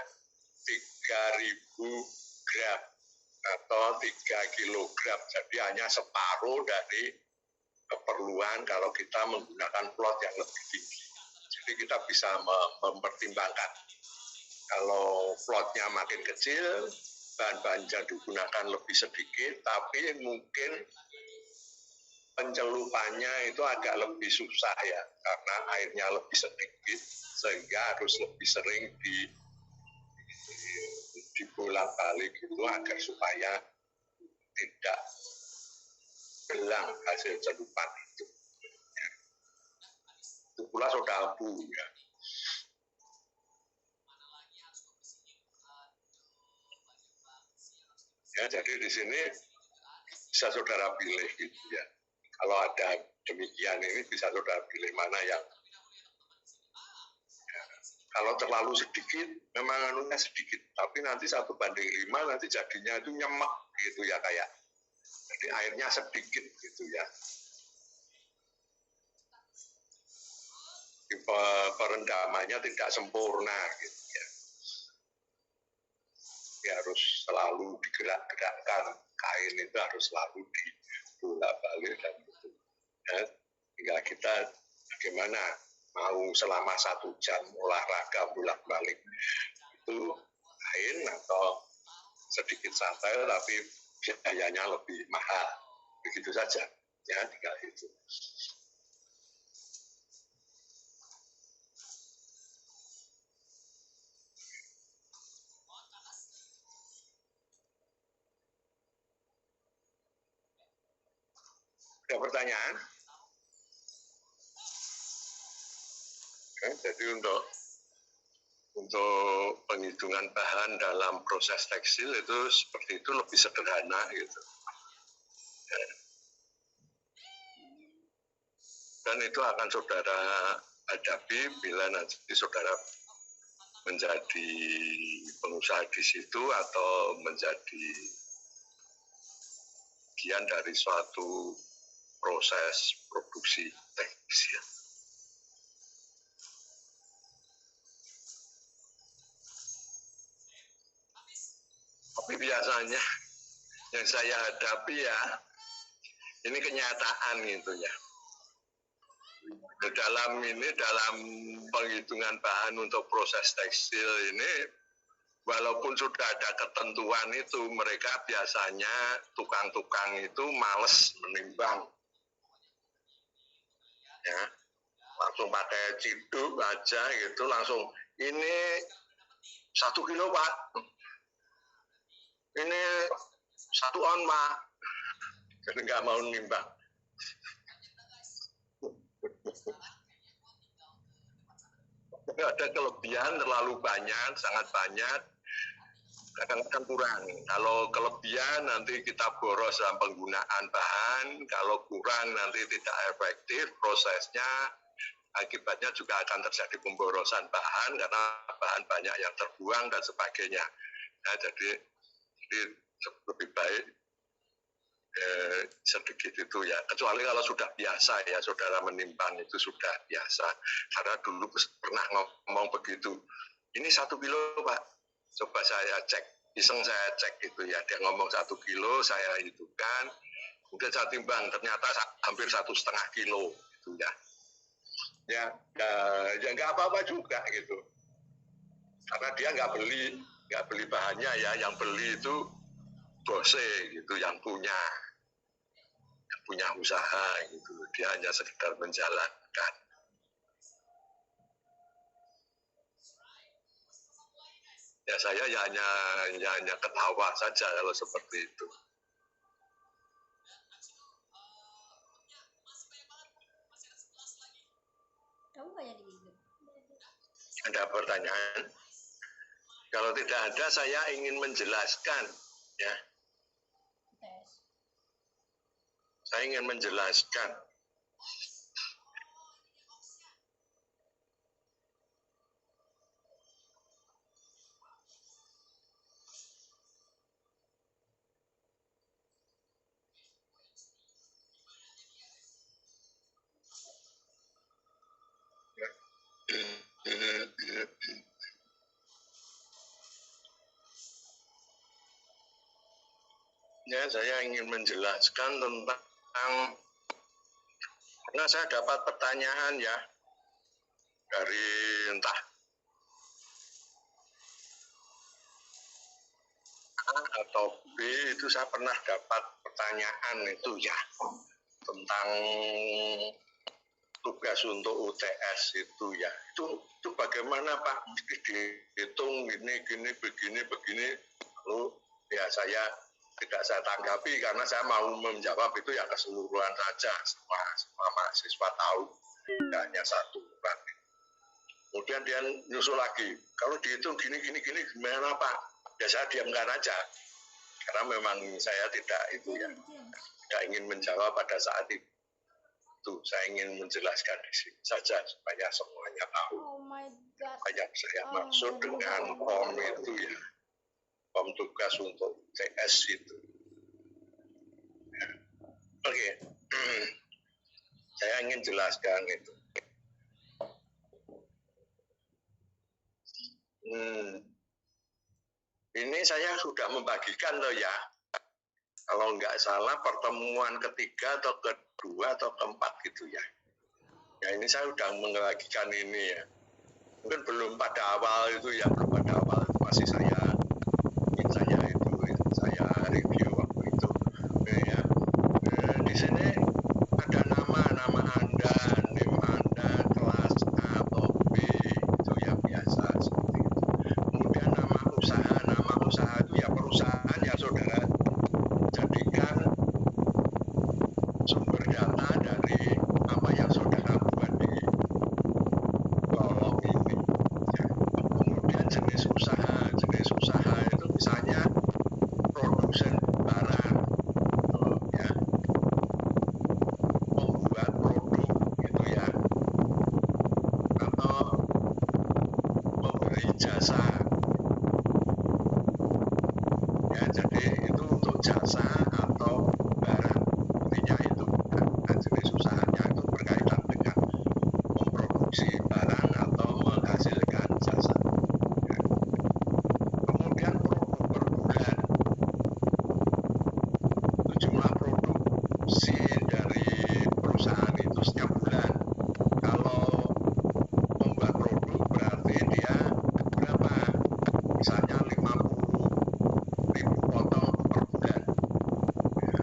3.000 gram atau 3 kilogram. Jadi hanya separuh dari keperluan kalau kita menggunakan plot yang lebih tinggi. Jadi kita bisa mempertimbangkan. Kalau plotnya makin kecil, bahan-bahan yang digunakan lebih sedikit, tapi mungkin pencelupannya itu agak lebih susah ya, karena airnya lebih sedikit, sehingga harus lebih sering dibolak-balik gitu agar supaya tidak hilang hasil celupan itu. Itu pula soda abu ya. Ya, jadi di sini bisa saudara pilih gitu ya. Kalau ada demikian ini bisa saudara pilih mana yang ya. Kalau terlalu sedikit, memang anunya sedikit, tapi nanti 1:5 nanti jadinya itu nyemek gitu ya kayak. Jadi airnya sedikit gitu ya. Perendamannya tidak sempurna gitu ya. Ya harus selalu digerak-gerakkan, kain itu harus selalu dibolak-balik dan gitu. Ya, tinggal kita bagaimana mau selama 1 jam olahraga bolak-balik itu kain atau sedikit santai tapi biayanya lebih mahal. Begitu saja ya, tinggal itu. Ada pertanyaan? Oke, jadi untuk penghitungan bahan dalam proses tekstil itu seperti itu, lebih sederhana gitu. Ya. Dan itu akan saudara hadapi bila nanti saudara menjadi pengusaha di situ atau menjadi bagian dari suatu proses produksi tekstil. Tapi biasanya yang saya hadapi ya, ini kenyataan gitu ya. Dalam penghitungan bahan untuk proses tekstil ini, walaupun sudah ada ketentuan itu, mereka biasanya tukang-tukang itu males menimbang. Ya, langsung pakai ciduk aja gitu, langsung ini 1 kilo Pak, ini 1 on Pak, jadi nggak mau nimbang. Ada kelebihan terlalu banyak, sangat banyak, kadang-kadang kurang. Kalau kelebihan nanti kita boros dalam penggunaan bahan, kalau kurang nanti tidak efektif prosesnya, Akibatnya juga akan terjadi pemborosan bahan karena bahan banyak yang terbuang dan sebagainya. Nah, jadi lebih baik sedikit itu ya. Kecuali kalau sudah biasa ya, saudara menimbang itu sudah biasa. Karena dulu pernah ngomong begitu. Ini 1 kilo Pak. Coba saya cek, iseng saya cek itu ya. Dia ngomong 1 kilo, saya hidupkan. Kemudian saya timbang, ternyata hampir 1,5 kilo gitu ya. Ya nggak apa-apa juga gitu. Karena dia nggak beli bahannya ya, yang beli itu bose gitu, yang punya usaha gitu. Dia hanya sekedar menjalankan. Ya saya ya hanya ketawa saja kalau seperti itu. Ada pertanyaan? Kalau tidak ada, saya ingin menjelaskan, ya. Saya ingin menjelaskan. Ya, saya ingin menjelaskan tentang, karena saya dapat pertanyaan ya dari entah A atau B, itu saya pernah dapat pertanyaan itu ya tentang tugas untuk UTS itu ya. Itu bagaimana Pak? Mesti dihitung begini. Lalu ya saya tidak saya tanggapi karena saya mau menjawab itu ya keseluruhan saja, semua mahasiswa tahu, tidak hanya satu orang. Kemudian dia nyusul lagi, kalau dihitung gini gimana Pak? Ya saya diamkan aja, karena memang saya tidak itu ya, tidak ingin menjawab pada saat itu. Saya ingin menjelaskan di sini saja supaya semuanya tahu. Apa yang saya maksud dengan POM itu ya, POM tugas untuk TS itu. Ya. Oke. Saya ingin jelaskan itu. Ini saya sudah membagikan loh ya. Kalau nggak salah pertemuan ketiga atau kedua atau keempat gitu ya. Ya ini saya sudah membagikan ini ya. Mungkin belum pada awal itu ya, masih saya review waktu itu. Ya. Di sini ada nama Anda, NIM Anda, kelas A atau B, itu yang biasa seperti itu. Kemudian nama usaha itu ya perusahaan yang saudara jadikan sumber data dari apa yang saudara buat di kolom ini. Ya. Kemudian jenis usaha itu misalnya produsen barang, ya, membuat produk gitu ya, atau memberi jasa. Ya, jadi itu untuk jasa atau barang, intinya itu. Nah, jenis usahanya itu berkaitan dengan memproduksi barang atau menghasilkan jasa. Ya. Kemudian produk per bulan, itu jumlah produksi dari perusahaan itu setiap bulan. Kalau membuat produk berarti dia berapa? Misalnya 50.000 potong per bulan. Ya.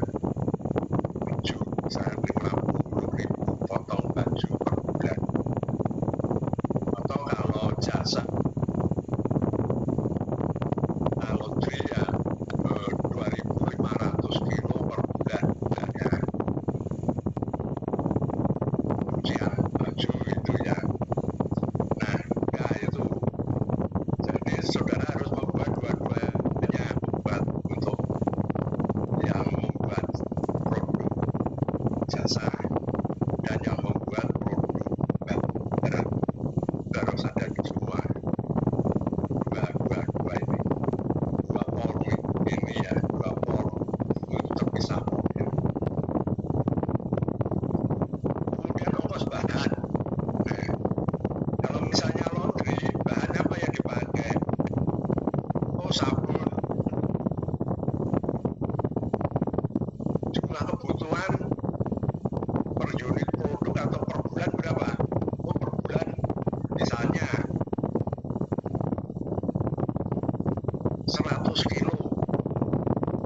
Baju, misalnya 50.000 potong baju per bulan. Atau kalau jasa, laundry ya 2.500 kilo per bulan. Ya. jumlah kebutuhan per unit produk atau per bulan berapa? Oh, per bulan misalnya 100 kilo.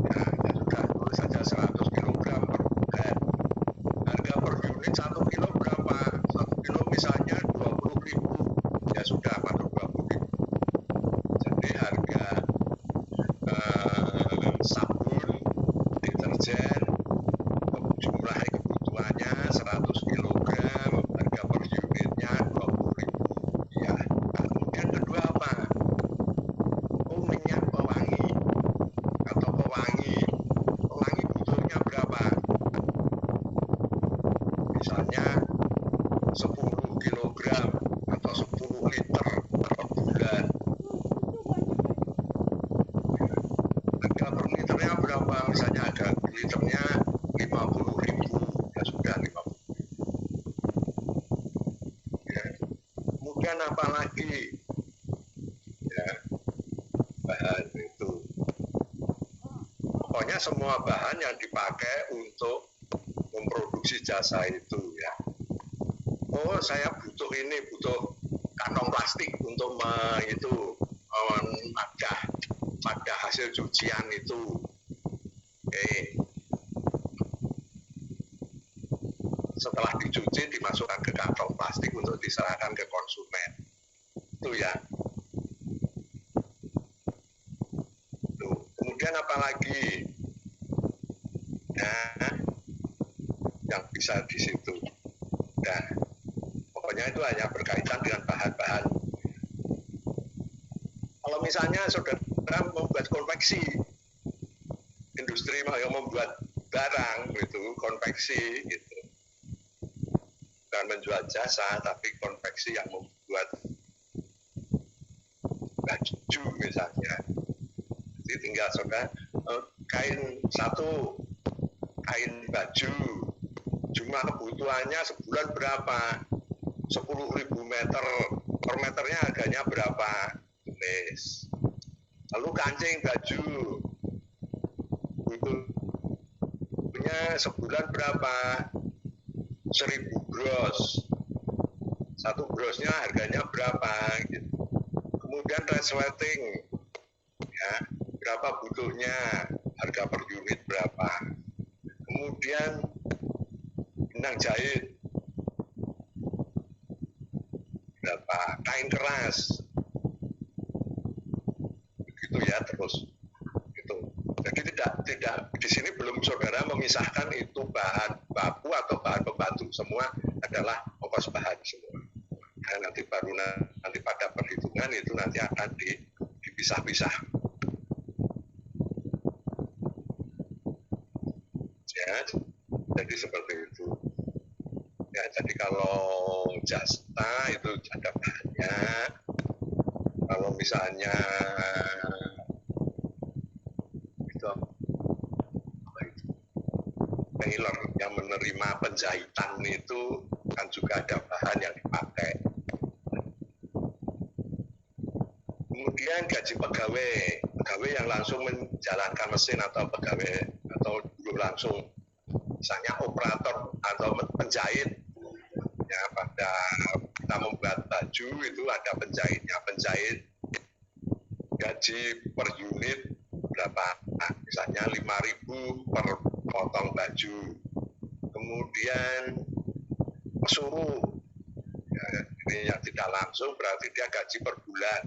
Ya sudah, tulis saja 100 kilogram per bulan. Harga per unit 1 kilo berapa? 1 kilo misalnya 20.000. Ya sudah, masuk 20.000. Jadi harga sabun, deterjen, jumlah kebutuhannya 100 kilogram, harga per unitnya 20.000. Ya. Kemudian kedua apa? Oh, minyak pewangi atau pewangi. Pewangi butuhnya berapa? Misalnya 10 kilogram atau 10 liter per bulan. Harga per liternya berapa? Misalnya harga liternya 50.000. Ya sudah 50.000. Ya. Kemudian apa lagi? Ya, bahan itu. Pokoknya semua bahan yang dipakai untuk memproduksi jasa itu ya. Oh, saya butuh ini, butuh kantong plastik untuk pada hasil cucian itu. Oke. Setelah dicuci dimasukkan ke kantong plastik untuk diserahkan ke konsumen. Itu ya. Tuh. Kemudian apa lagi? Nah, yang bisa di situ. Dan pokoknya itu hanya berkaitan dengan bahan-bahan. Kalau misalnya saudara membuat konveksi, industri yang membuat barang gitu, konveksi gitu, bukan menjual jasa, tapi konveksi yang membuat baju misalnya. Jadi tinggal saudara kain satu, kain baju, jumlah kebutuhannya sebulan berapa? 10.000 meter, per meternya harganya berapa? Tulis. Lalu kancing baju, butuhnya sebulan berapa? 1.000 gros. Satu grosnya harganya berapa? Gitu. Kemudian resleting, ya, berapa butuhnya? Harga per unit berapa? Kemudian benang jahit berapa? Kain keras, begitu ya terus. Gitu. Jadi tidak di sini belum saudara memisahkan itu bahan baku atau bahan pembantu, semua adalah ongkos bahan semua. Nah, nanti baru nanti pada perhitungan itu nanti akan dipisah-pisah. Ya, jadi seperti itu. Ya, jadi kalau jasa itu ada bahannya. Kalau misalnya itu tailor yang menerima penjahitan itu kan juga ada bahan yang dipakai. Kemudian gaji pegawai yang langsung menjalankan mesin atau pegawai atau dulu langsung, misalnya operator atau penjahit, ya pada kita membuat baju itu ada penjahit gaji per unit berapa? Nah, misalnya 5.000 per potong baju. Kemudian pesuruh, ya, ini yang tidak langsung berarti dia gaji per bulan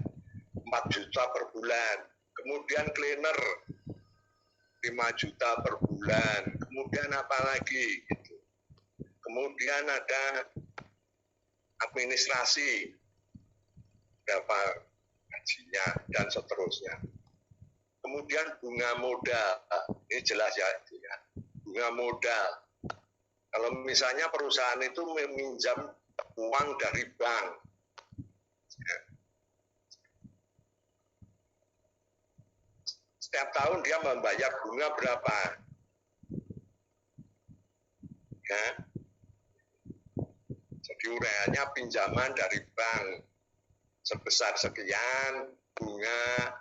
4 juta per bulan. Kemudian cleaner 5 juta per bulan. Kemudian apa lagi? Gitu. Kemudian ada administrasi berapa gajinya dan seterusnya. Kemudian bunga modal, ini jelas ya, bunga modal. Kalau misalnya perusahaan itu meminjam uang dari bank, ya. Setiap tahun dia membayar bunga berapa? Ya. Jadi uraiannya pinjaman dari bank sebesar sekian, bunga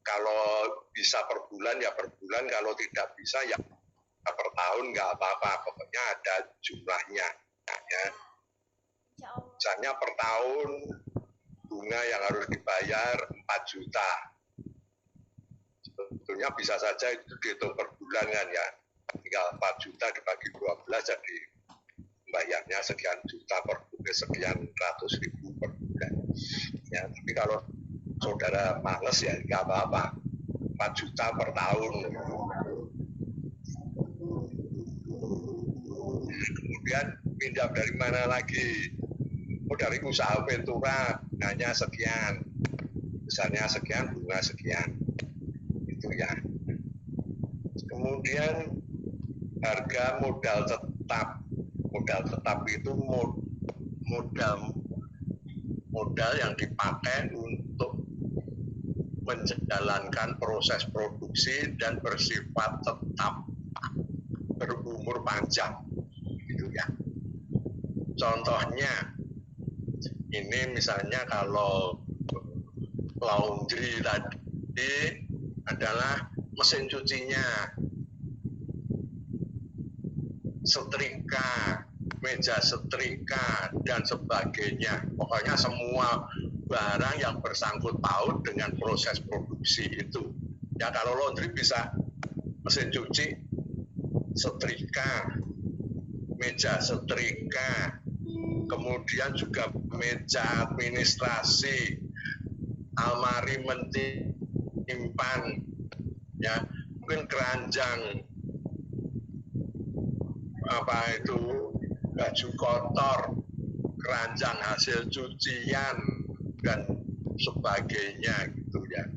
kalau bisa per bulan ya per bulan, kalau tidak bisa ya per tahun nggak apa-apa, pokoknya ada jumlahnya. Ya. Misalnya per tahun bunga yang harus dibayar 4 juta. Sebetulnya bisa saja itu dihitung per bulan kan ya. Tinggal 4 juta dibagi 12 jadi bayarnya sekian juta per bulan, sekian ratus ribu per bulan. Ya, tapi kalau saudara males ya nggak apa-apa, 4 juta per tahun. Kemudian pinjam dari mana lagi? Oh, dari usaha Ventura hanya sekian, misalnya sekian, bunga sekian, itu ya. Kemudian harga modal tetap. Modal tetap itu modal yang dipakai untuk menjalankan proses produksi dan bersifat tetap, berumur panjang, gitu ya. Contohnya, ini misalnya kalau laundry tadi adalah mesin cucinya, setrika, meja setrika, dan sebagainya. Pokoknya semua barang yang bersangkut paut dengan proses produksi itu. Ya kalau laundry bisa mesin cuci, setrika, meja setrika, kemudian juga meja administrasi, almari menyimpan, ya mungkin keranjang, apa itu baju kotor, keranjang hasil cucian dan sebagainya gitu ya.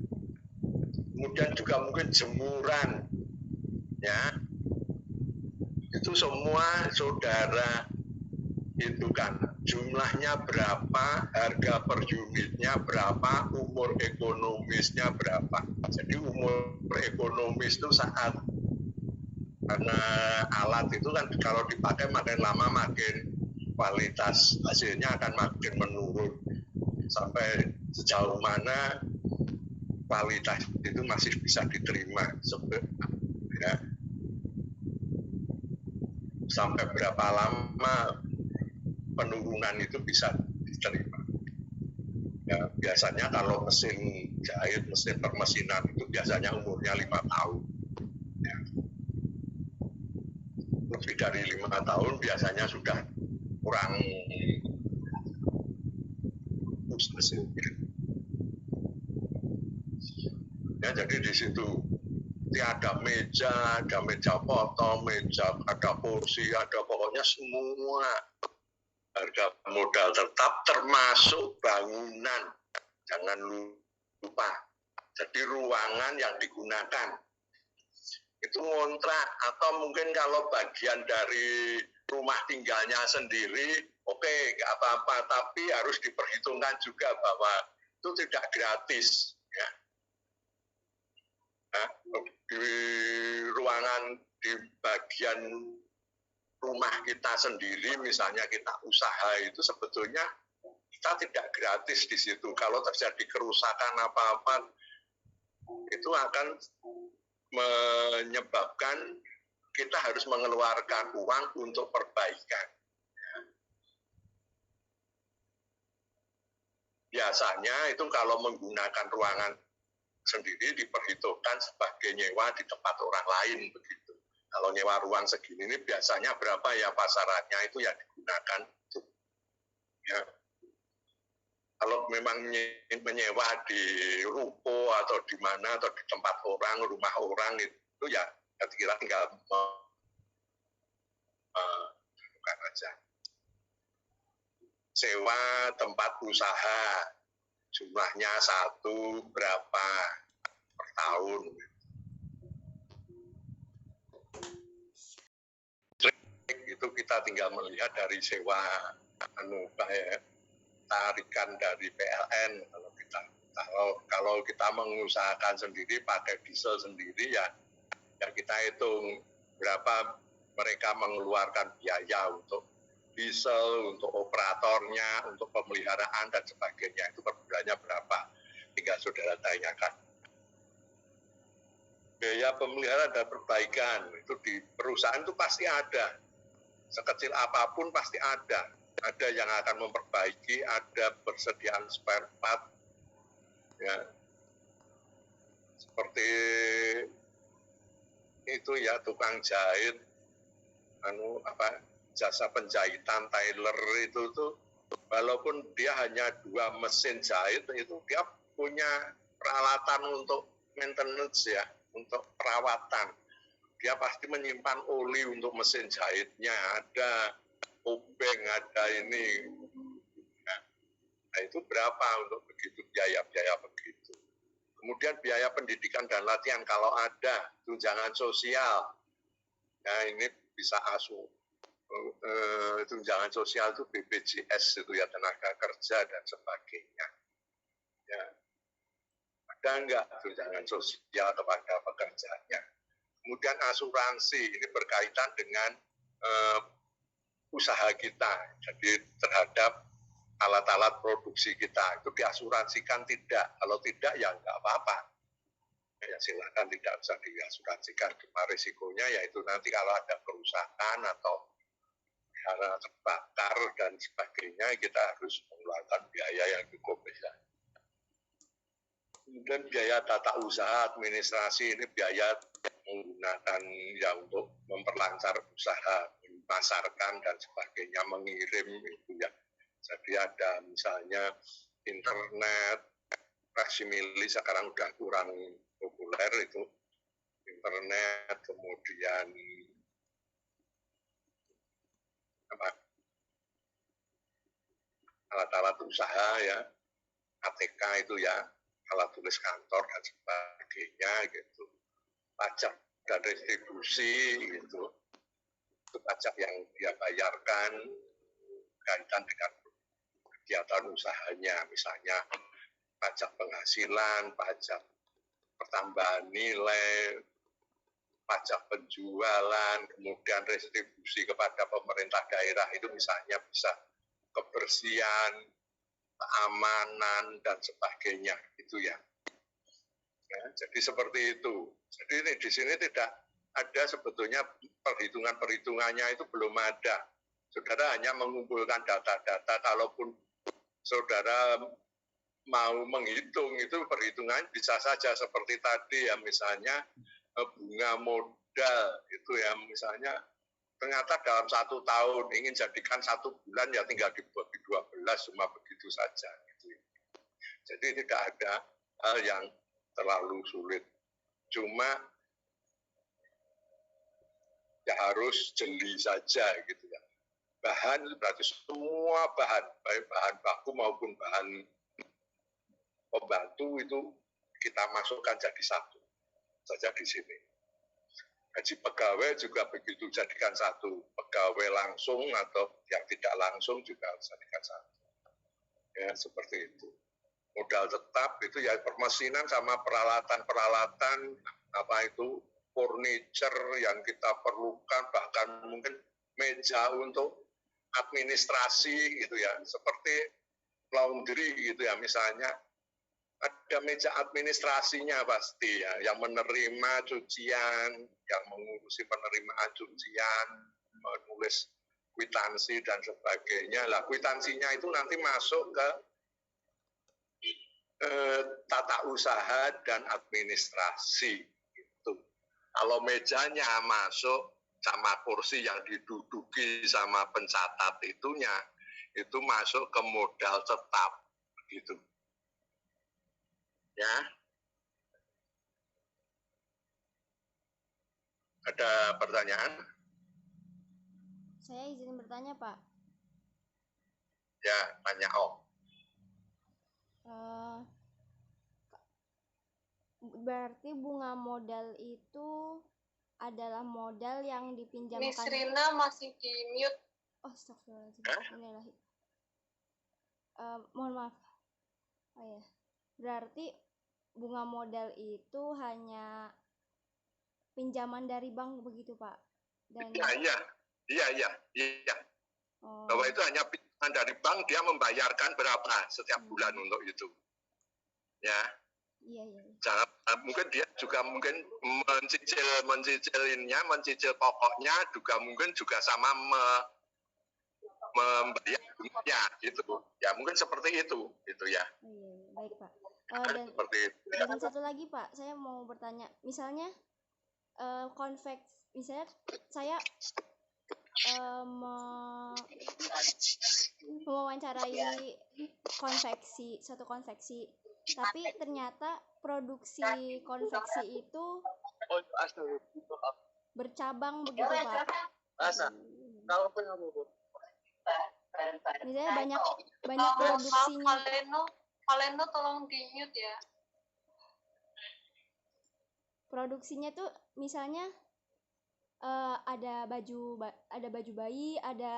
Kemudian juga mungkin jemuran, ya itu semua saudara itu kan jumlahnya berapa, harga per unitnya berapa, umur ekonomisnya berapa. Jadi umur ekonomis itu saat karena alat itu kan kalau dipakai makin lama makin kualitas hasilnya akan makin menurun, sampai sejauh mana kualitas itu masih bisa diterima, ya. Sampai berapa lama penurunan itu bisa diterima. Ya, biasanya kalau mesin jahit, mesin permesinan itu biasanya umurnya 5 tahun. Ya. Lebih dari 5 tahun biasanya sudah kurang mesinnya. Ya, jadi di situ ada meja potong, ada kursi, ada pokoknya semua harga modal tetap termasuk bangunan. Jangan lupa. Jadi ruangan yang digunakan itu ngontrak atau mungkin kalau bagian dari rumah tinggalnya sendiri, oke, nggak apa-apa, tapi harus diperhitungkan juga bahwa itu tidak gratis, ya. Nah, di ruangan di bagian rumah kita sendiri, misalnya kita usaha itu sebetulnya kita tidak gratis di situ. Kalau terjadi kerusakan apa-apa, itu akan menyebabkan kita harus mengeluarkan uang untuk perbaikan. Biasanya itu kalau menggunakan ruangan sendiri diperhitungkan sebagai nyewa di tempat orang lain begitu. Kalau nyewa ruang segini ini biasanya berapa ya pasarannya itu ya digunakan. Ya. Kalau memang menyewa di ruko atau di mana atau di tempat orang, rumah orang itu ya kira-kira tinggal bukan aja. Sewa tempat usaha jumlahnya 1 berapa per tahun. Itu kita tinggal melihat dari sewa tarikan dari PLN. Kalau kita mengusahakan sendiri pakai diesel sendiri ya kita hitung berapa mereka mengeluarkan biaya untuk diesel, untuk operatornya, untuk pemeliharaan dan sebagainya, itu per bulannya berapa, tinggal saudara tanyakan. biaya pemeliharaan dan perbaikan itu di perusahaan itu pasti ada, sekecil apapun pasti ada yang akan memperbaiki, ada persediaan spare part, ya seperti itu ya, tukang jahit, jasa penjahitan tailor itu tuh, walaupun dia hanya 2 mesin jahit, itu dia punya peralatan untuk maintenance ya, untuk perawatan. Dia pasti menyimpan oli untuk mesin jahitnya, ada obeng, ada ini. Nah itu berapa untuk begitu, biaya-biaya begitu. Kemudian biaya pendidikan dan latihan kalau ada, tunjangan sosial. Nah ini bisa tunjangan sosial itu BPJS itu ya, tenaga kerja dan sebagainya. Ya. Ada enggak tunjangan sosial kepada pekerjanya? Kemudian asuransi, ini berkaitan dengan usaha kita, jadi terhadap alat-alat produksi kita, itu diasuransikan tidak? Kalau tidak ya enggak apa-apa. Ya silakan tidak usah diasuransikan, cuma risikonya yaitu nanti kalau ada kerusakan atau karena terbakar dan sebagainya, kita harus mengeluarkan biaya yang cukup besar. Kemudian biaya tata usaha, administrasi, ini biaya menggunakan ya untuk memperlancar usaha, memasarkan dan sebagainya, mengirim itu ya. Jadi ada misalnya internet, faksimili sekarang udah kurang populer itu, internet, kemudian alat-alat usaha ya, ATK itu ya, alat tulis kantor dan sebagainya gitu, pajak dan retribusi gitu, itu pajak yang dia bayarkan kaitan dengan kegiatan usahanya, misalnya pajak penghasilan, pajak pertambahan nilai, pajak penjualan, kemudian retribusi kepada pemerintah daerah, itu misalnya bisa kebersihan, keamanan dan sebagainya itu ya. Jadi seperti itu. Jadi ini di sini tidak ada sebetulnya perhitungannya itu belum ada. Saudara hanya mengumpulkan data-data, kalaupun saudara mau menghitung itu perhitungan bisa saja seperti tadi ya, misalnya bunga modal itu ya, misalnya ternyata dalam 1 tahun ingin jadikan 1 bulan ya tinggal dibagi 12, cuma begitu saja gitu. Jadi tidak ada hal yang terlalu sulit, cuma ya harus jeli saja gitu ya. Bahan itu berarti semua bahan, baik bahan baku maupun bahan pembantu itu kita masukkan jadi satu saja di sini. Gaji pegawai juga begitu, jadikan satu. Pegawai langsung atau yang tidak langsung juga jadikan satu. Ya, seperti itu. Modal tetap itu ya permesinan sama peralatan-peralatan, apa itu, furniture yang kita perlukan, bahkan mungkin meja untuk administrasi gitu ya, seperti laundry gitu ya, misalnya ada meja administrasinya pasti ya, yang menerima cucian, yang mengurusi penerimaan cucian, menulis kwitansi dan sebagainya. Lah kwitansinya itu nanti masuk ke tata usaha dan administrasi itu. Kalau mejanya masuk sama kursi yang diduduki sama pencatat itunya, itu masuk ke modal tetap begitu. Ya. Ada pertanyaan? Saya izin bertanya, Pak. Ya, tanya Om. Berarti bunga modal itu adalah modal yang dipinjamkan. Miss Rina masih di mute. Oh, astagfirullahaladzim. Mohon maaf. Oh ya. Berarti bunga modal itu hanya pinjaman dari bank begitu, Pak? Dan Iya. Oh. Bahwa itu hanya pinjaman dari bank, dia membayarkan berapa setiap bulan untuk itu. Ya. Iya. Jangan, mungkin dia juga mungkin mencicil pokoknya juga mungkin juga sama membayar bunganya gitu. Ya mungkin seperti itu gitu ya. Iya, baik Pak. Dan Seperti itu. dan satu lagi Pak, saya mau bertanya, misalnya misalnya saya mewawancarai suatu konveksi, tapi ternyata produksi konveksi itu bercabang begitu Pak. Misalnya banyak produksinya. Kaleno tolong di mute ya. Produksinya tuh misalnya ada baju bayi, ada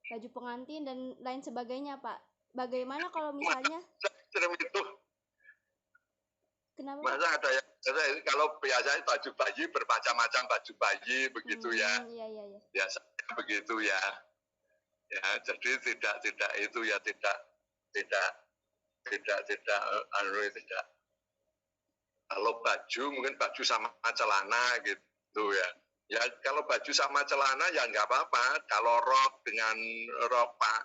baju pengantin dan lain sebagainya Pak. Bagaimana kalau misalnya itu kenapa masa ada yang kalau biasanya baju bayi bermacam-macam baju bayi begitu ya. Iya. Biasanya begitu ya. Ya, jadi tidak itu ya tidak kalau baju mungkin baju sama celana gitu ya. Ya kalau baju sama celana ya nggak apa-apa. Kalau rok dengan rok Pak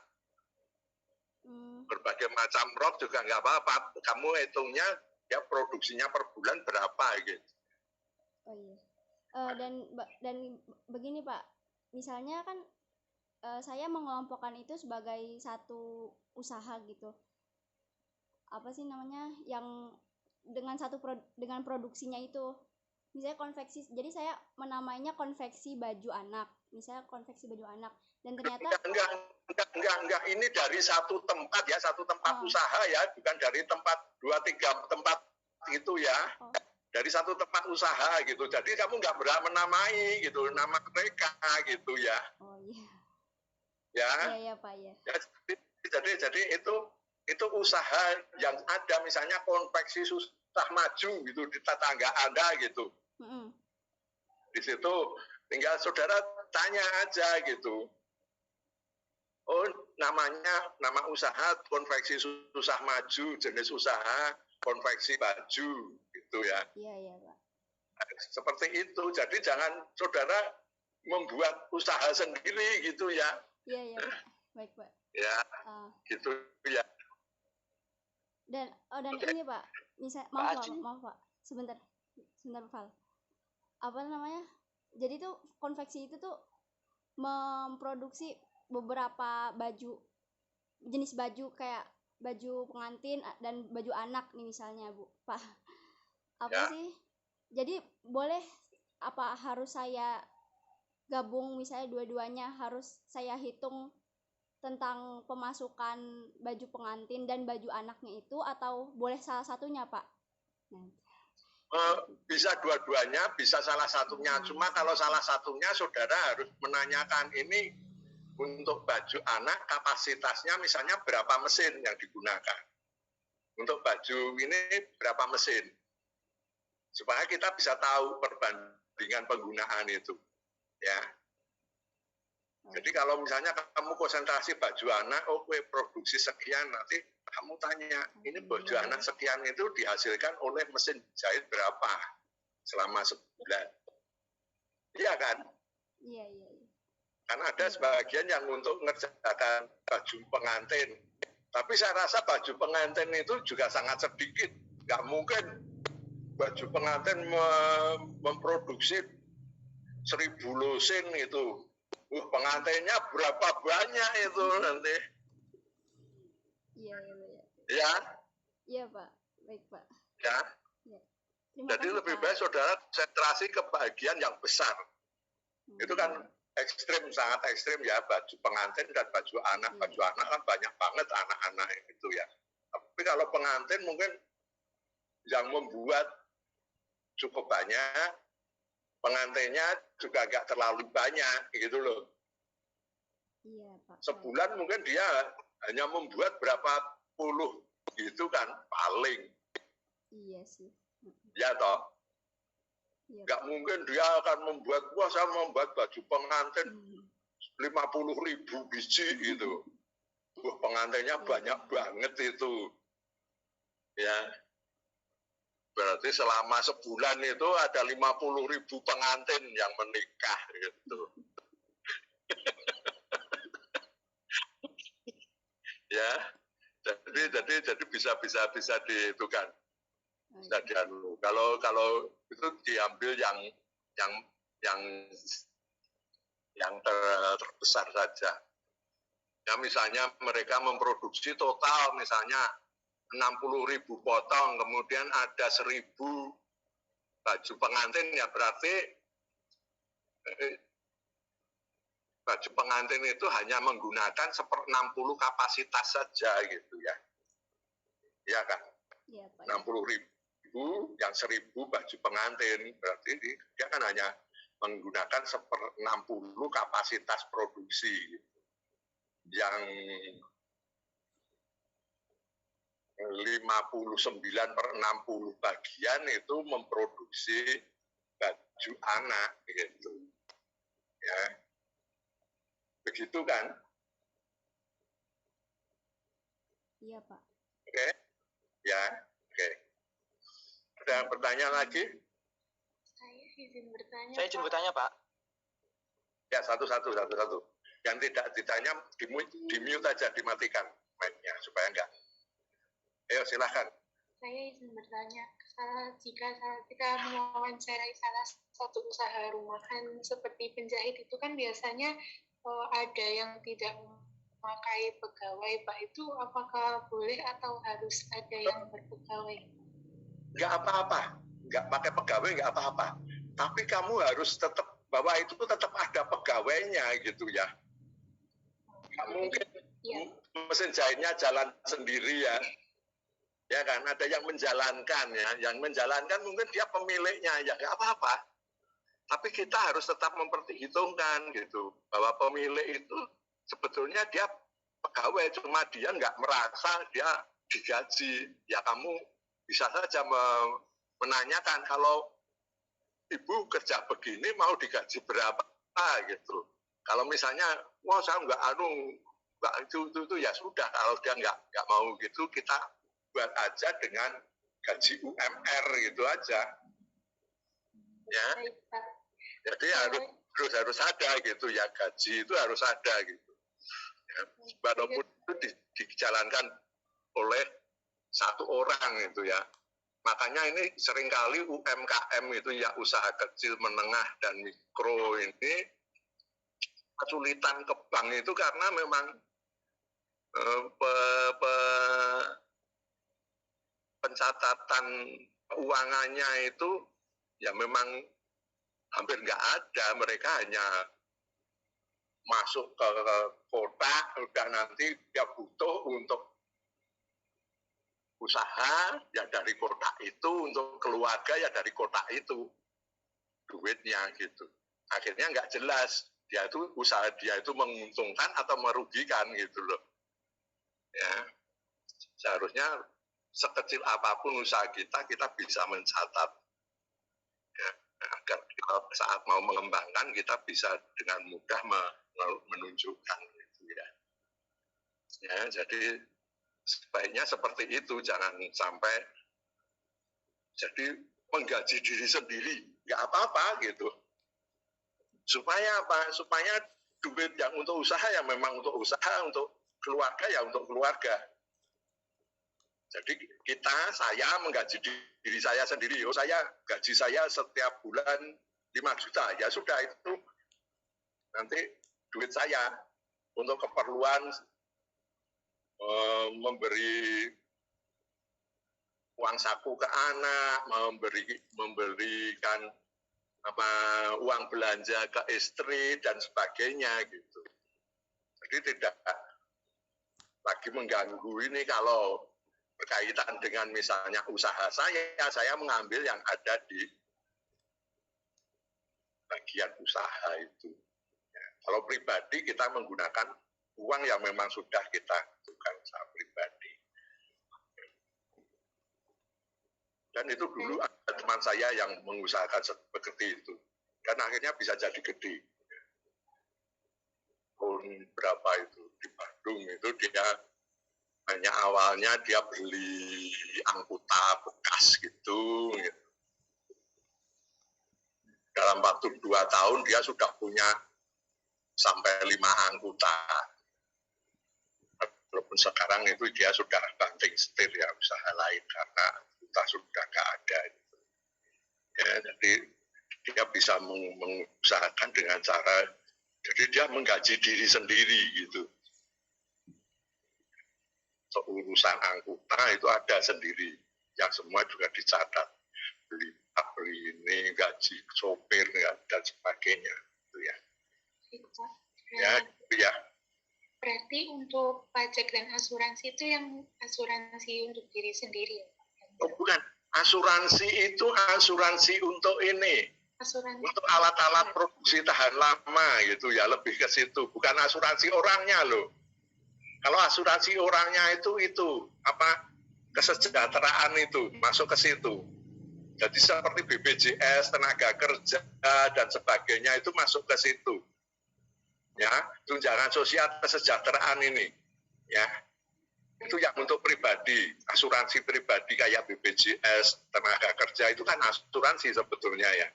berbagai macam rok juga nggak apa-apa. Kamu hitungnya ya produksinya per bulan berapa gitu. Oh iya. Dan begini Pak, misalnya kan saya mengelompokkan itu sebagai satu usaha gitu. Apa sih namanya yang dengan produksinya itu, misalnya konveksi, jadi saya menamainya konveksi baju anak, misalnya konveksi baju anak, dan ternyata enggak, ini dari satu tempat ya, satu tempat usaha ya, bukan dari tempat 2-3 tempat itu ya, dari satu tempat usaha gitu, jadi kamu nggak berhak menamai gitu, nama mereka gitu ya. Oh iya. Ya Pak ya. Jadi itu usaha yang ada, misalnya konveksi susah maju gitu di tetangga Anda gitu. Di situ tinggal saudara tanya aja gitu. Oh, nama usaha konveksi susah maju, jenis usaha konveksi baju gitu ya. Iya Pak. Seperti itu. Jadi jangan saudara membuat usaha sendiri gitu ya. Iya Pak. Baik Pak. Ya. Gitu ya. Dan ini Pak, maaf Pak, sebentar Pak. Apa namanya? Jadi tuh konveksi itu tuh memproduksi beberapa jenis baju kayak baju pengantin dan baju anak nih misalnya Bu, Pak. Apa sih? Jadi boleh apa harus saya gabung misalnya dua-duanya, harus saya hitung tentang pemasukan baju pengantin dan baju anaknya itu, atau boleh salah satunya Pak? Bisa dua-duanya, bisa salah satunya. Cuma kalau salah satunya saudara harus menanyakan ini untuk baju anak kapasitasnya misalnya berapa mesin yang digunakan. Untuk baju ini berapa mesin. Supaya kita bisa tahu perbandingan penggunaan itu. Ya. Jadi kalau misalnya kamu konsentrasi baju anak, produksi sekian, nanti kamu tanya, ini baju anak sekian itu dihasilkan oleh mesin jahit berapa selama sebulan? Iya kan? Iya. Kan ada sebagian yang untuk mengerjakan baju pengantin. Tapi saya rasa baju pengantin itu juga sangat sedikit. Nggak mungkin baju pengantin memproduksi 1000 lusin itu. Pengantinnya berapa banyak itu nanti? Iya. Ya? Iya Pak, baik Pak. Ya. Jadi lebih baik saudara konsentrasi ke bagian yang besar. Itu kan ekstrim, sangat ekstrim ya, baju pengantin dan baju anak. Baju anak kan banyak banget anak-anak itu ya. Tapi kalau pengantin mungkin yang membuat cukup banyak, pengantinnya juga nggak terlalu banyak gitu loh. Iya Pak. Sebulan mungkin dia hanya membuat berapa puluh gitu kan paling. Iya sih. Ya toh. Nggak mungkin dia akan membuat, saya membuat baju pengantin 50.000 biji gitu. Pengantinnya banyak banget itu. Ya. berarti selama sebulan itu ada 50.000 pengantin yang menikah gitu. Ya, jadi bisa dihitungkan. Bisa dianu. Kalau itu diambil yang terbesar saja. Ya misalnya mereka memproduksi total misalnya 60.000 potong, kemudian ada 1.000 baju pengantin, ya berarti baju pengantin itu hanya menggunakan 1/60 kapasitas saja gitu ya. Iya kan? Iya, Pak. 60.000 yang 1.000 baju pengantin, berarti dia kan hanya menggunakan 1/60 kapasitas produksi. Yang 59/60 bagian itu memproduksi baju anak gitu. Ya. Begitu kan? Iya, Pak. Oke. Ya, oke. Ada pertanyaan lagi? Saya izin bertanya. Saya izin bertanya, Pak. Ya, satu. Yang tidak ditanya di-mute aja, dimatikan mic-nya supaya enggak. Ayo silahkan. Saya izin bertanya, jika kita mewawancarai salah satu usaha rumahan seperti penjahit itu kan biasanya ada yang tidak memakai pegawai, Pak. Itu apakah boleh atau harus ada yang berpegawai? Enggak apa-apa. Enggak pakai pegawai enggak apa-apa. Tapi kamu harus tetap, bahwa itu tetap ada pegawainya gitu ya. Nggak mungkin mesin jahitnya jalan sendiri ya. Ya kan, ada yang menjalankan ya. Yang menjalankan mungkin dia pemiliknya, ya nggak apa-apa. Tapi kita harus tetap memperhitungkan gitu, bahwa pemilik itu sebetulnya dia pegawai, cuma dia nggak merasa dia digaji. Ya kamu bisa saja menanyakan, kalau ibu kerja begini mau digaji berapa gitu. Kalau misalnya, wah saya nggak itu ya sudah. Kalau dia nggak mau gitu, kita buat aja dengan gaji UMR gitu aja. Ya. Jadi harus ada gitu ya, gaji itu harus ada gitu. Ya. Walaupun itu dijalankan oleh satu orang gitu ya. Makanya ini seringkali UMKM itu ya, usaha kecil, menengah, dan mikro ini kesulitan ke bank itu karena memang pencatatan keuangannya itu ya memang hampir nggak ada. Mereka hanya masuk ke kotak, udah nanti dia butuh untuk usaha ya dari kotak itu, untuk keluarga ya dari kotak itu duitnya gitu. Akhirnya nggak jelas dia itu usaha dia itu menguntungkan atau merugikan gitu loh. Ya, seharusnya sekecil apapun usaha kita bisa mencatat ya, agar saat mau mengembangkan kita bisa dengan mudah menunjukkan gitu ya. Ya, jadi sebaiknya seperti itu, jangan sampai jadi menggaji diri sendiri, nggak apa-apa gitu. Supaya apa? Supaya duit yang untuk usaha ya memang untuk usaha, untuk keluarga ya untuk keluarga. Jadi saya menggaji diri saya sendiri. Oh, gaji saya setiap bulan 5 juta. Ya sudah, itu nanti duit saya untuk keperluan memberi uang saku ke anak, memberikan uang belanja ke istri dan sebagainya gitu. Jadi tidak lagi mengganggu ini. Kalau berkaitan dengan misalnya usaha saya mengambil yang ada di bagian usaha itu. Ya, kalau pribadi kita menggunakan uang yang memang sudah kita tentukan secara pribadi. Dan itu dulu ada teman saya yang mengusahakan seperti itu. Dan akhirnya bisa jadi gede. Tahun berapa itu di Bandung itu dia Hanya awalnya dia beli angkutan bekas gitu. Dalam waktu 2 tahun dia sudah punya sampai 5 angkutan. Walaupun sekarang itu dia sudah banting setir ya usaha lain karena angkutan sudah nggak ada. Ya, jadi dia bisa mengusahakan dengan cara, jadi dia menggaji diri sendiri gitu. So, urusan angkutan itu ada sendiri, yang semua juga dicatat, beli ini, gaji sopir dan sebagainya, gitu ya. Ya, gitu ya. Berarti untuk pajak dan asuransi itu yang asuransi untuk diri sendiri ya? Oh bukan, asuransi itu asuransi untuk ini, asuransi untuk alat-alat produksi tahan lama gitu ya, lebih ke situ, bukan asuransi orangnya loh. Kalau asuransi orangnya itu apa, kesejahteraan itu masuk ke situ. Jadi seperti BPJS, tenaga kerja dan sebagainya itu masuk ke situ. Ya, tunjangan sosial kesejahteraan ini, ya. Itu yang untuk pribadi, asuransi pribadi kayak BPJS, tenaga kerja itu kan asuransi sebetulnya ya.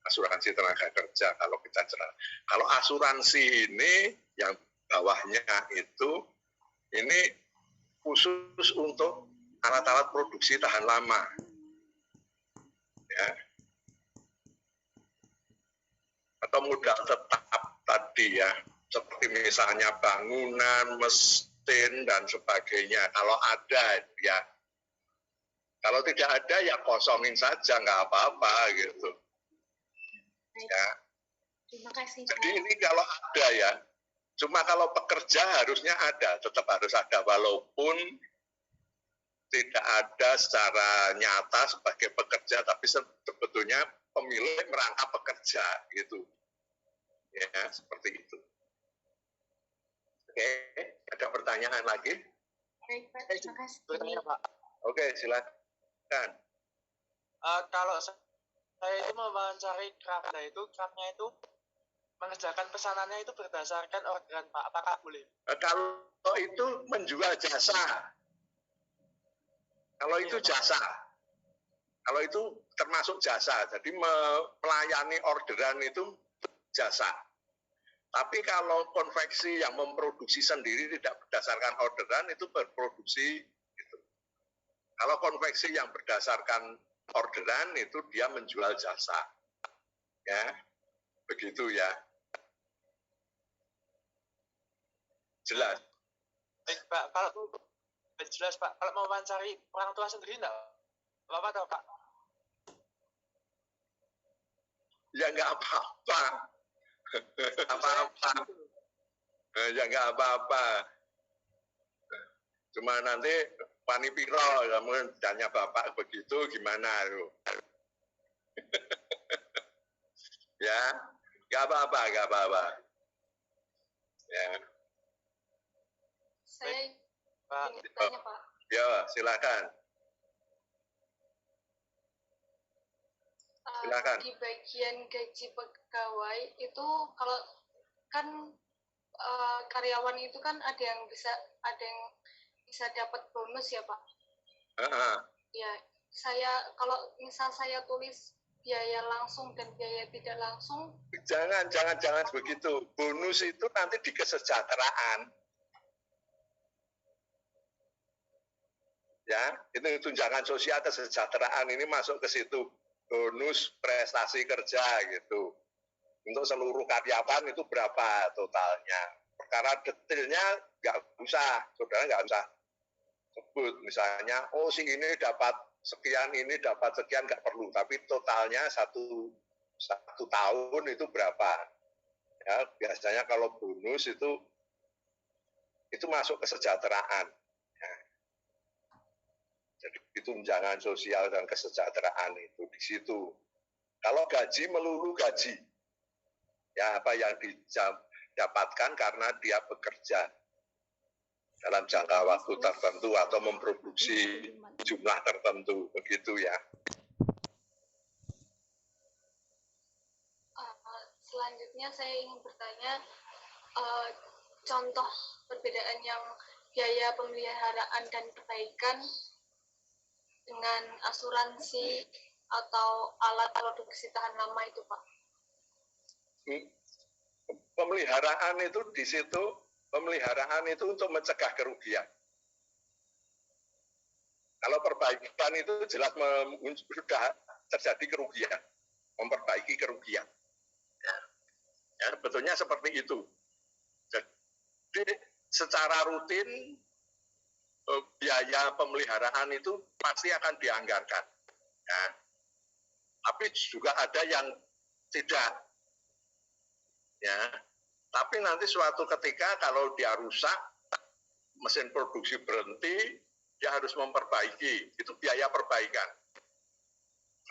Asuransi tenaga kerja kalau kita jelas. Kalau asuransi ini yang bawahnya itu ini khusus untuk alat-alat produksi tahan lama. Ya. Atau modal tetap tadi ya, seperti misalnya bangunan, mesin, dan sebagainya. Kalau ada ya, kalau tidak ada ya kosongin saja, nggak apa-apa gitu. Ya. Terima kasih. Jadi ini kalau ada ya, cuma kalau pekerja harusnya ada, tetap harus ada walaupun tidak ada secara nyata sebagai pekerja, tapi sebetulnya pemilik merangkap pekerja gitu. Ya, seperti itu. Oke, ada pertanyaan lagi? Baik, Pak. Terima kasih. Bertanya, Pak. Oke, silakan. Kalau saya itu mewawancari craftnya itu mengerjakan pesanannya itu berdasarkan orderan, Pak. Apakah boleh? Kalau itu menjual jasa. Kalau itu jasa. Kalau itu termasuk jasa. Jadi melayani orderan itu jasa. Tapi kalau konveksi yang memproduksi sendiri tidak berdasarkan orderan itu berproduksi gitu. Kalau konveksi yang berdasarkan orderan itu dia menjual jasa. Ya. Begitu ya. Jelas. Baik, Pak. Kalau jelas, Pak. Kalau mau mewawancari orang tua sendiri enggak apa-apa toh, Pak? Ya nggak apa-apa. Apa-apa. Ya nggak apa-apa. Cuma nanti Pani Piro, kamu tanya bapak begitu gimana lu? Ya, nggak apa-apa, nggak apa-apa. Ya. Saya Pak. ingin bertanya, Pak. Ya, silakan. Silakan. Di bagian gaji pegawai itu kalau kan karyawan itu kan ada yang bisa dapat bonus ya, Pak. Ya, kalau misal saya tulis biaya langsung dan biaya tidak langsung. Jangan begitu. Bonus itu nanti di kesejahteraan. Ya, itu tunjangan sosial kesejahteraan ini masuk ke situ. Bonus prestasi kerja gitu. Untuk seluruh karyawan itu berapa totalnya. Perkara detailnya nggak usah, saudara nggak usah sebut. Misalnya, oh si ini dapat sekian, ini dapat sekian, nggak perlu. Tapi totalnya satu tahun itu berapa. Ya, biasanya kalau bonus itu masuk kesejahteraan. Ya. Jadi tunjangan sosial dan kesejahteraan itu di situ. Kalau gaji melulu gaji. Ya, apa yang didapatkan karena dia bekerja dalam jangka waktu tertentu atau memproduksi jumlah tertentu, begitu ya. Selanjutnya saya ingin bertanya contoh perbedaan yang biaya pemeliharaan dan perbaikan dengan asuransi atau alat produksi tahan lama itu, Pak? Pemeliharaan itu di situ, pemeliharaan itu untuk mencegah kerugian. Kalau perbaikan itu jelas sudah terjadi kerugian, memperbaiki kerugian. Ya, betulnya seperti itu. Jadi secara rutin biaya pemeliharaan itu pasti akan dianggarkan. Ya. Tapi juga ada yang tidak. Ya. Tapi nanti suatu ketika kalau dia rusak, mesin produksi berhenti, dia harus memperbaiki. Itu biaya perbaikan.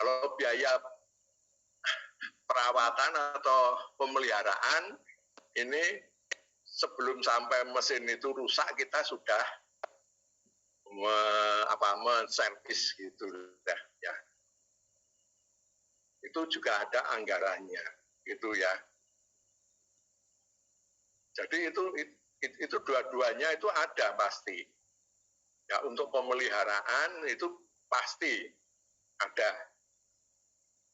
Kalau biaya perawatan atau pemeliharaan, ini sebelum sampai mesin itu rusak, kita sudah menservis gitu ya. Itu juga ada anggarannya, gitu ya. Jadi itu dua-duanya itu ada pasti. Ya, untuk pemeliharaan itu pasti ada.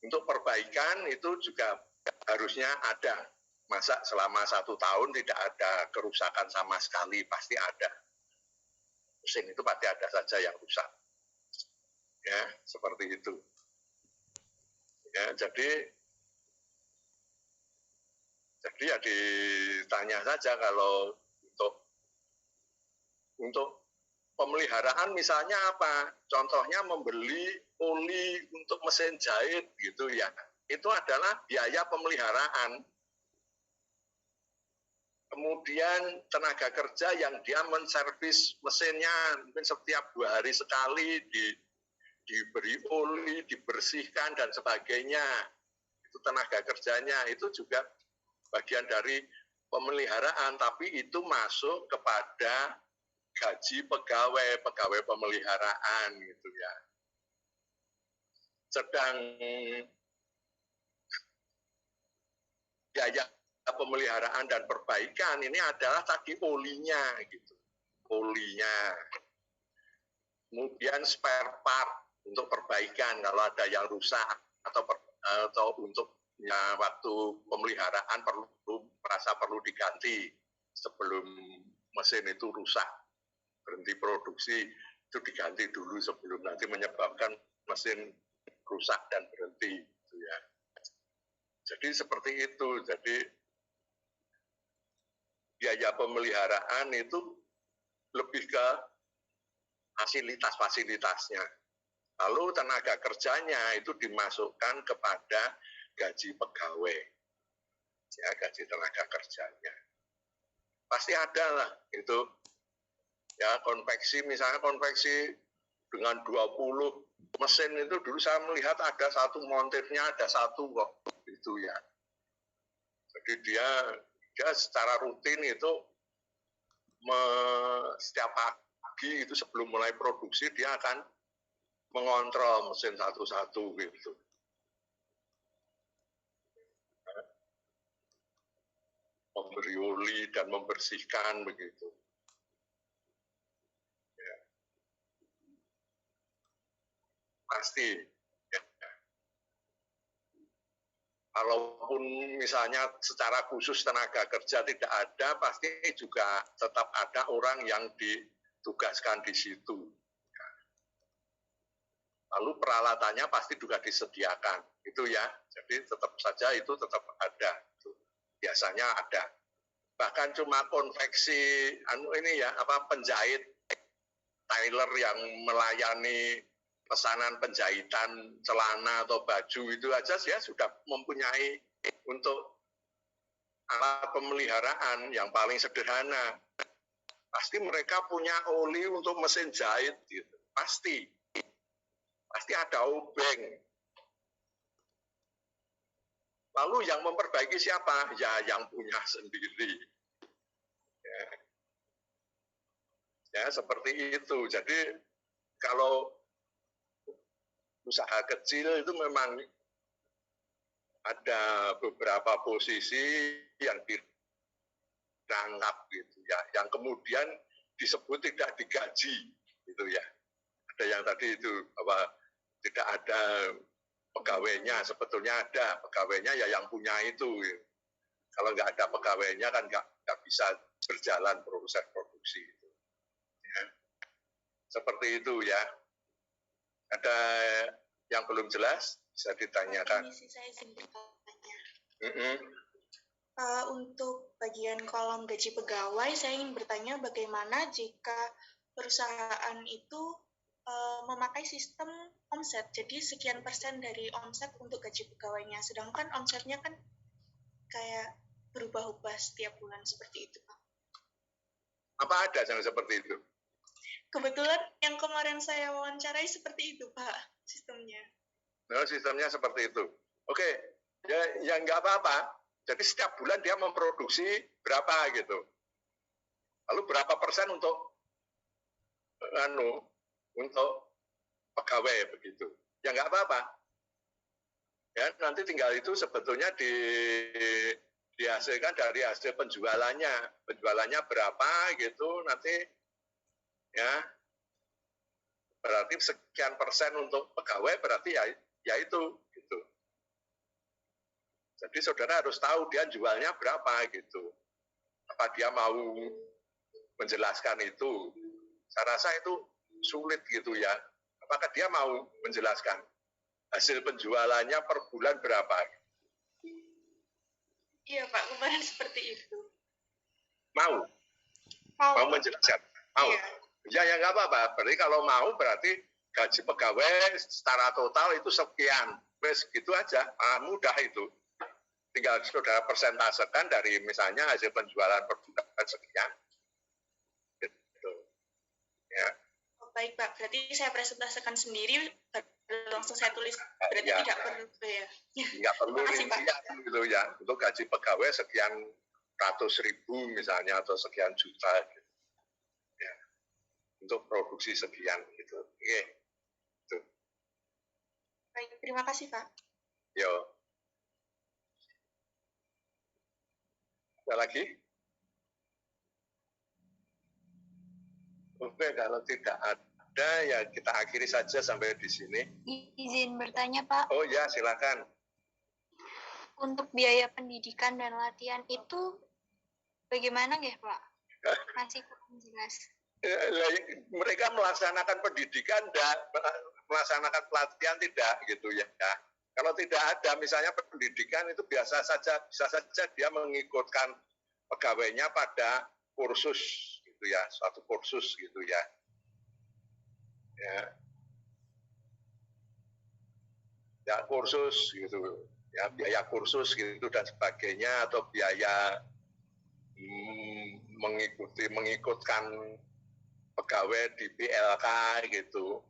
Untuk perbaikan itu juga harusnya ada. Masa selama 1 tahun tidak ada kerusakan sama sekali, pasti ada. Mesin itu pasti ada saja yang rusak. Ya, seperti itu. Ya, jadi ya ditanya saja kalau untuk pemeliharaan misalnya apa? Contohnya membeli oli untuk mesin jahit gitu ya. Itu adalah biaya pemeliharaan. Kemudian tenaga kerja yang dia menservis mesinnya mungkin setiap 2 hari sekali diberi oli, dibersihkan dan sebagainya. Itu tenaga kerjanya, itu juga bagian dari pemeliharaan, tapi itu masuk kepada gaji pegawai pemeliharaan gitu ya. Sedang biaya pemeliharaan dan perbaikan ini adalah tadi olinya gitu. Olinya. Kemudian spare part untuk perbaikan kalau ada yang rusak atau untuk ya, waktu pemeliharaan perlu diganti sebelum mesin itu rusak, berhenti produksi, itu diganti dulu sebelum nanti menyebabkan mesin rusak dan berhenti gitu ya. Jadi seperti itu. Jadi biaya pemeliharaan itu lebih ke fasilitas-fasilitasnya. Lalu tenaga kerjanya itu dimasukkan kepada gaji pegawai. Ya, gaji tenaga kerjanya. Pasti ada lah itu. Ya, konveksi misalnya konveksi dengan 20 mesin itu dulu saya melihat ada satu montirnya ada satu kok itu ya. Jadi dia secara rutin itu setiap pagi itu sebelum mulai produksi dia akan mengontrol mesin satu-satu gitu. Memberi oli dan membersihkan begitu. Ya. Pasti. Ya. Kalaupun misalnya secara khusus tenaga kerja tidak ada, pasti juga tetap ada orang yang ditugaskan di situ. Ya. Lalu peralatannya pasti juga disediakan, itu ya. Jadi tetap saja itu tetap ada. Biasanya ada. Bahkan cuma konveksi penjahit tailor yang melayani pesanan penjahitan celana atau baju itu aja dia sudah mempunyai untuk alat pemeliharaan yang paling sederhana. Pasti mereka punya oli untuk mesin jahit gitu. Pasti ada obeng. Lalu yang memperbaiki siapa? Ya yang punya sendiri. Ya seperti itu. Jadi kalau usaha kecil itu memang ada beberapa posisi yang dirangkap gitu ya, yang kemudian disebut tidak digaji, gitu ya. Ada yang tadi itu bahwa tidak ada pegawainya, sebetulnya ada pegawainya ya yang punya itu. Kalau nggak ada pegawainya kan nggak bisa berjalan proses produksi itu. Ya. Seperti itu ya. Ada yang belum jelas bisa ditanyakan. Ini sih saya izin bertanya. Untuk bagian kolom gaji pegawai, saya ingin bertanya bagaimana jika perusahaan itu memakai sistem omset, jadi sekian persen dari omset untuk gaji pegawainya, sedangkan omsetnya kan kayak berubah-ubah setiap bulan seperti itu, Pak. Apa ada yang seperti itu? Kebetulan yang kemarin saya wawancarai seperti itu, Pak, sistemnya. Nah, sistemnya seperti itu. Oke, ya nggak apa-apa. Jadi setiap bulan dia memproduksi berapa gitu. Lalu berapa persen untuk pegawai begitu. Ya nggak apa-apa. Ya nanti tinggal itu sebetulnya dihasilkan dari hasil penjualannya. Penjualannya berapa gitu nanti ya berarti sekian persen untuk pegawai berarti ya itu gitu. Jadi saudara harus tahu dia jualnya berapa gitu. Apa dia mau menjelaskan itu? Saya rasa itu sulit gitu ya. Apakah dia mau menjelaskan hasil penjualannya per bulan berapa? Iya Pak, kemarin seperti itu. Mau menjelaskan? Mau? Iya. Ya nggak apa-apa. Berarti kalau mau berarti gaji pegawai secara total itu sekian. Wes gitu aja. Mudah itu. Tinggal saudara persentasekan dari misalnya hasil penjualan per bulan sekian. Gitu. Ya. Oh, baik Pak, berarti saya presentasikan sendiri, langsung saya tulis. Berarti tidak perlu ya. Nggak perlu rincian gitu ya. Untuk gaji pegawai sekian ratus ribu misalnya atau sekian juta. Gitu. Ya. Untuk produksi sekian gitu. Oke. Gitu. Baik, terima kasih Pak. Yo. Ada lagi? Oke, kalau tidak ada ya kita akhiri saja sampai di sini. Izin bertanya Pak. Oh ya, silakan. Untuk biaya pendidikan dan latihan itu bagaimana ya Pak? Masih kurang jelas. Mereka melaksanakan pendidikan dan melaksanakan pelatihan tidak gitu ya. Kalau tidak ada misalnya pendidikan itu bisa saja dia mengikutkan pegawainya pada kursus gitu ya, suatu kursus gitu ya. Ya kursus gitu. Ya biaya kursus gitu dan sebagainya atau biaya mengikutkan pegawai di PLK gitu.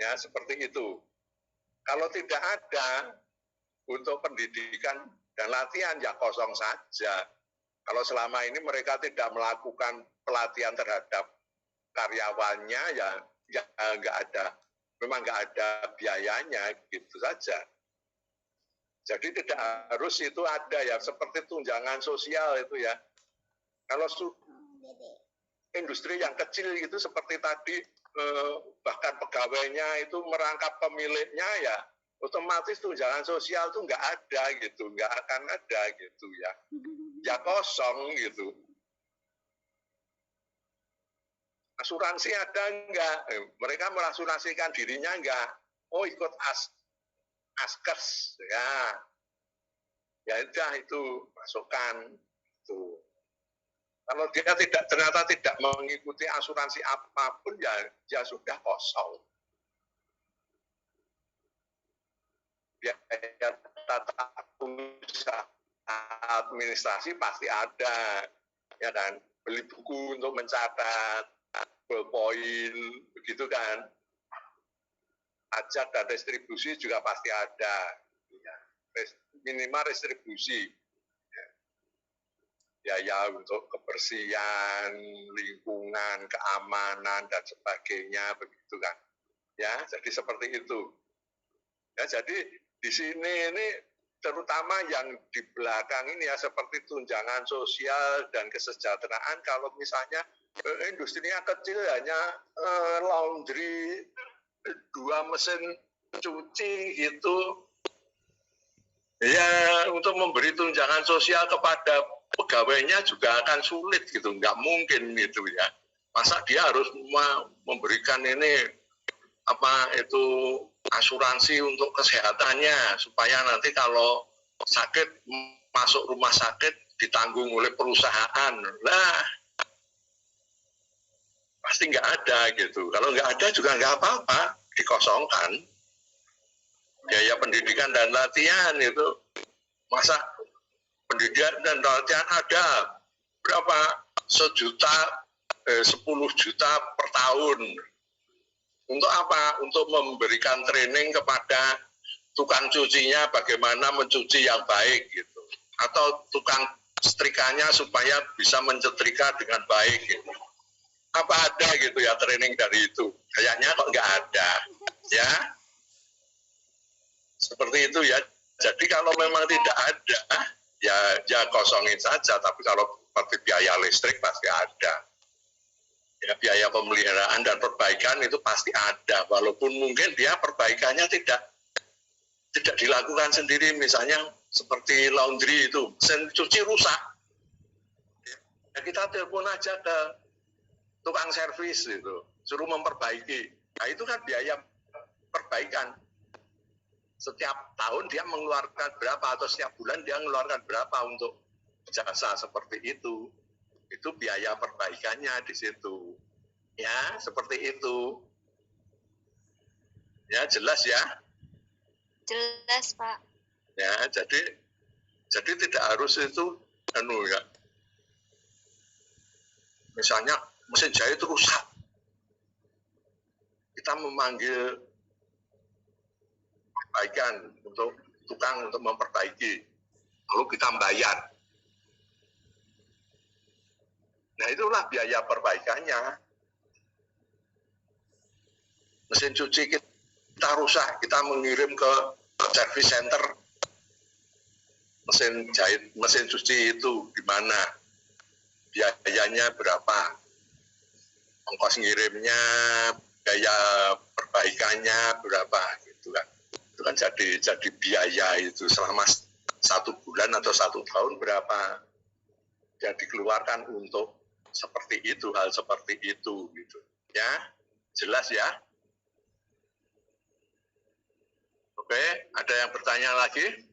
Ya, seperti itu. Kalau tidak ada untuk pendidikan dan latihan ya kosong saja. Kalau selama ini mereka tidak melakukan pelatihan terhadap karyawannya ya nggak ada, memang nggak ada biayanya gitu saja. Jadi tidak harus itu ada ya, seperti tunjangan sosial itu ya. Kalau industri yang kecil itu seperti tadi bahkan pegawainya itu merangkap pemiliknya ya otomatis tunjangan sosial itu nggak ada gitu, nggak akan ada gitu ya, ya kosong gitu. Asuransi ada nggak? Mereka mengasuransikan dirinya nggak? Oh ikut askes ya udah itu masukkan itu. Kalau dia ternyata tidak mengikuti asuransi apapun ya sudah kosong. Biaya tata usaha administrasi pasti ada, ya kan? Beli buku untuk mencatat, ballpoint, begitu kan? Pajak dan restribusi juga pasti ada, ya. Minimal restribusi. Biaya untuk kebersihan, lingkungan, keamanan, dan sebagainya, begitu kan. Ya, jadi seperti itu. Ya, jadi di sini ini terutama yang di belakang ini ya, seperti tunjangan sosial dan kesejahteraan, kalau misalnya industrinya kecil, hanya laundry, 2 mesin cuci gitu. Ya, untuk memberi tunjangan sosial kepada pegawainya juga akan sulit gitu, nggak mungkin gitu ya. Masa dia harus memberikan ini asuransi untuk kesehatannya supaya nanti kalau sakit masuk rumah sakit ditanggung oleh perusahaan. Lah, pasti nggak ada gitu. Kalau nggak ada juga nggak apa-apa, dikosongkan. Biaya pendidikan dan latihan itu, masa pendidikan dan latihan ada berapa? 10 juta per tahun. Untuk apa? Untuk memberikan training kepada tukang cucinya bagaimana mencuci yang baik gitu. Atau tukang setrikanya supaya bisa mencetrika dengan baik gitu. Apa ada gitu ya training dari itu? Kayaknya kok nggak ada, ya. Seperti itu ya. Jadi kalau memang tidak ada, ya kosongin saja. Tapi kalau seperti biaya listrik pasti ada. Ya, biaya pemeliharaan dan perbaikan itu pasti ada. Walaupun mungkin dia perbaikannya tidak dilakukan sendiri. Misalnya seperti laundry itu, mesin cuci rusak. Ya, kita telepon aja ke tukang servis itu, suruh memperbaiki. Nah itu kan biaya perbaikan. Setiap tahun dia mengeluarkan berapa atau setiap bulan dia mengeluarkan berapa untuk jasa seperti itu. Itu biaya perbaikannya di situ. Ya, seperti itu. Ya, jelas ya? Jelas, Pak. Ya, jadi tidak harus itu ya. Misalnya mesin jahit rusak. Kita memanggil perbaikan untuk tukang untuk memperbaiki, lalu kita bayar. Nah itulah biaya perbaikannya. Mesin cuci kita rusak, kita mengirim ke service center. Mesin jahit, mesin cuci itu di mana? Biayanya berapa? Ongkos ngirimnya, biaya perbaikannya berapa gitu kan. Itu kan jadi biaya itu selama 1 bulan atau 1 tahun berapa yang dikeluarkan untuk seperti itu, hal seperti itu gitu. Ya, jelas ya? Oke, ada yang bertanya lagi?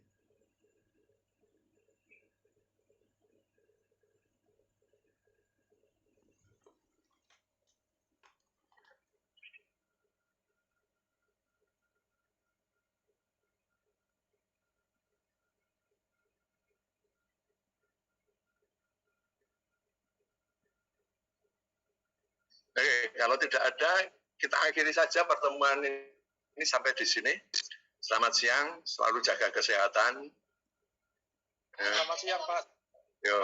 Oke, kalau tidak ada, kita akhiri saja pertemuan ini sampai di sini. Selamat siang, selalu jaga kesehatan. Selamat siang, Pak. Yo.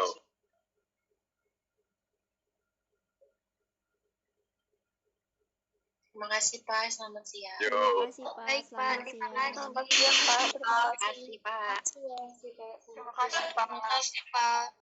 Terima kasih Pak, selamat siang. Yo. Terima kasih Pak. Baik, Pak. Selamat Terima siang. kasih. Terima kasih Pak. Terima kasih, Pak. Terima kasih Pak. Terima kasih, Pak.